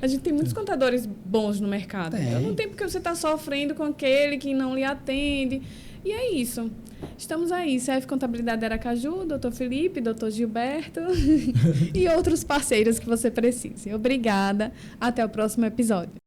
A gente tem muitos contadores bons no mercado. Então não tem porque você está sofrendo com aquele que não lhe atende. E é isso. Estamos aí, CF Contabilidade Aracaju, doutor Felipe, doutor Gilberto e outros parceiros que você precise. Obrigada. Até o próximo episódio.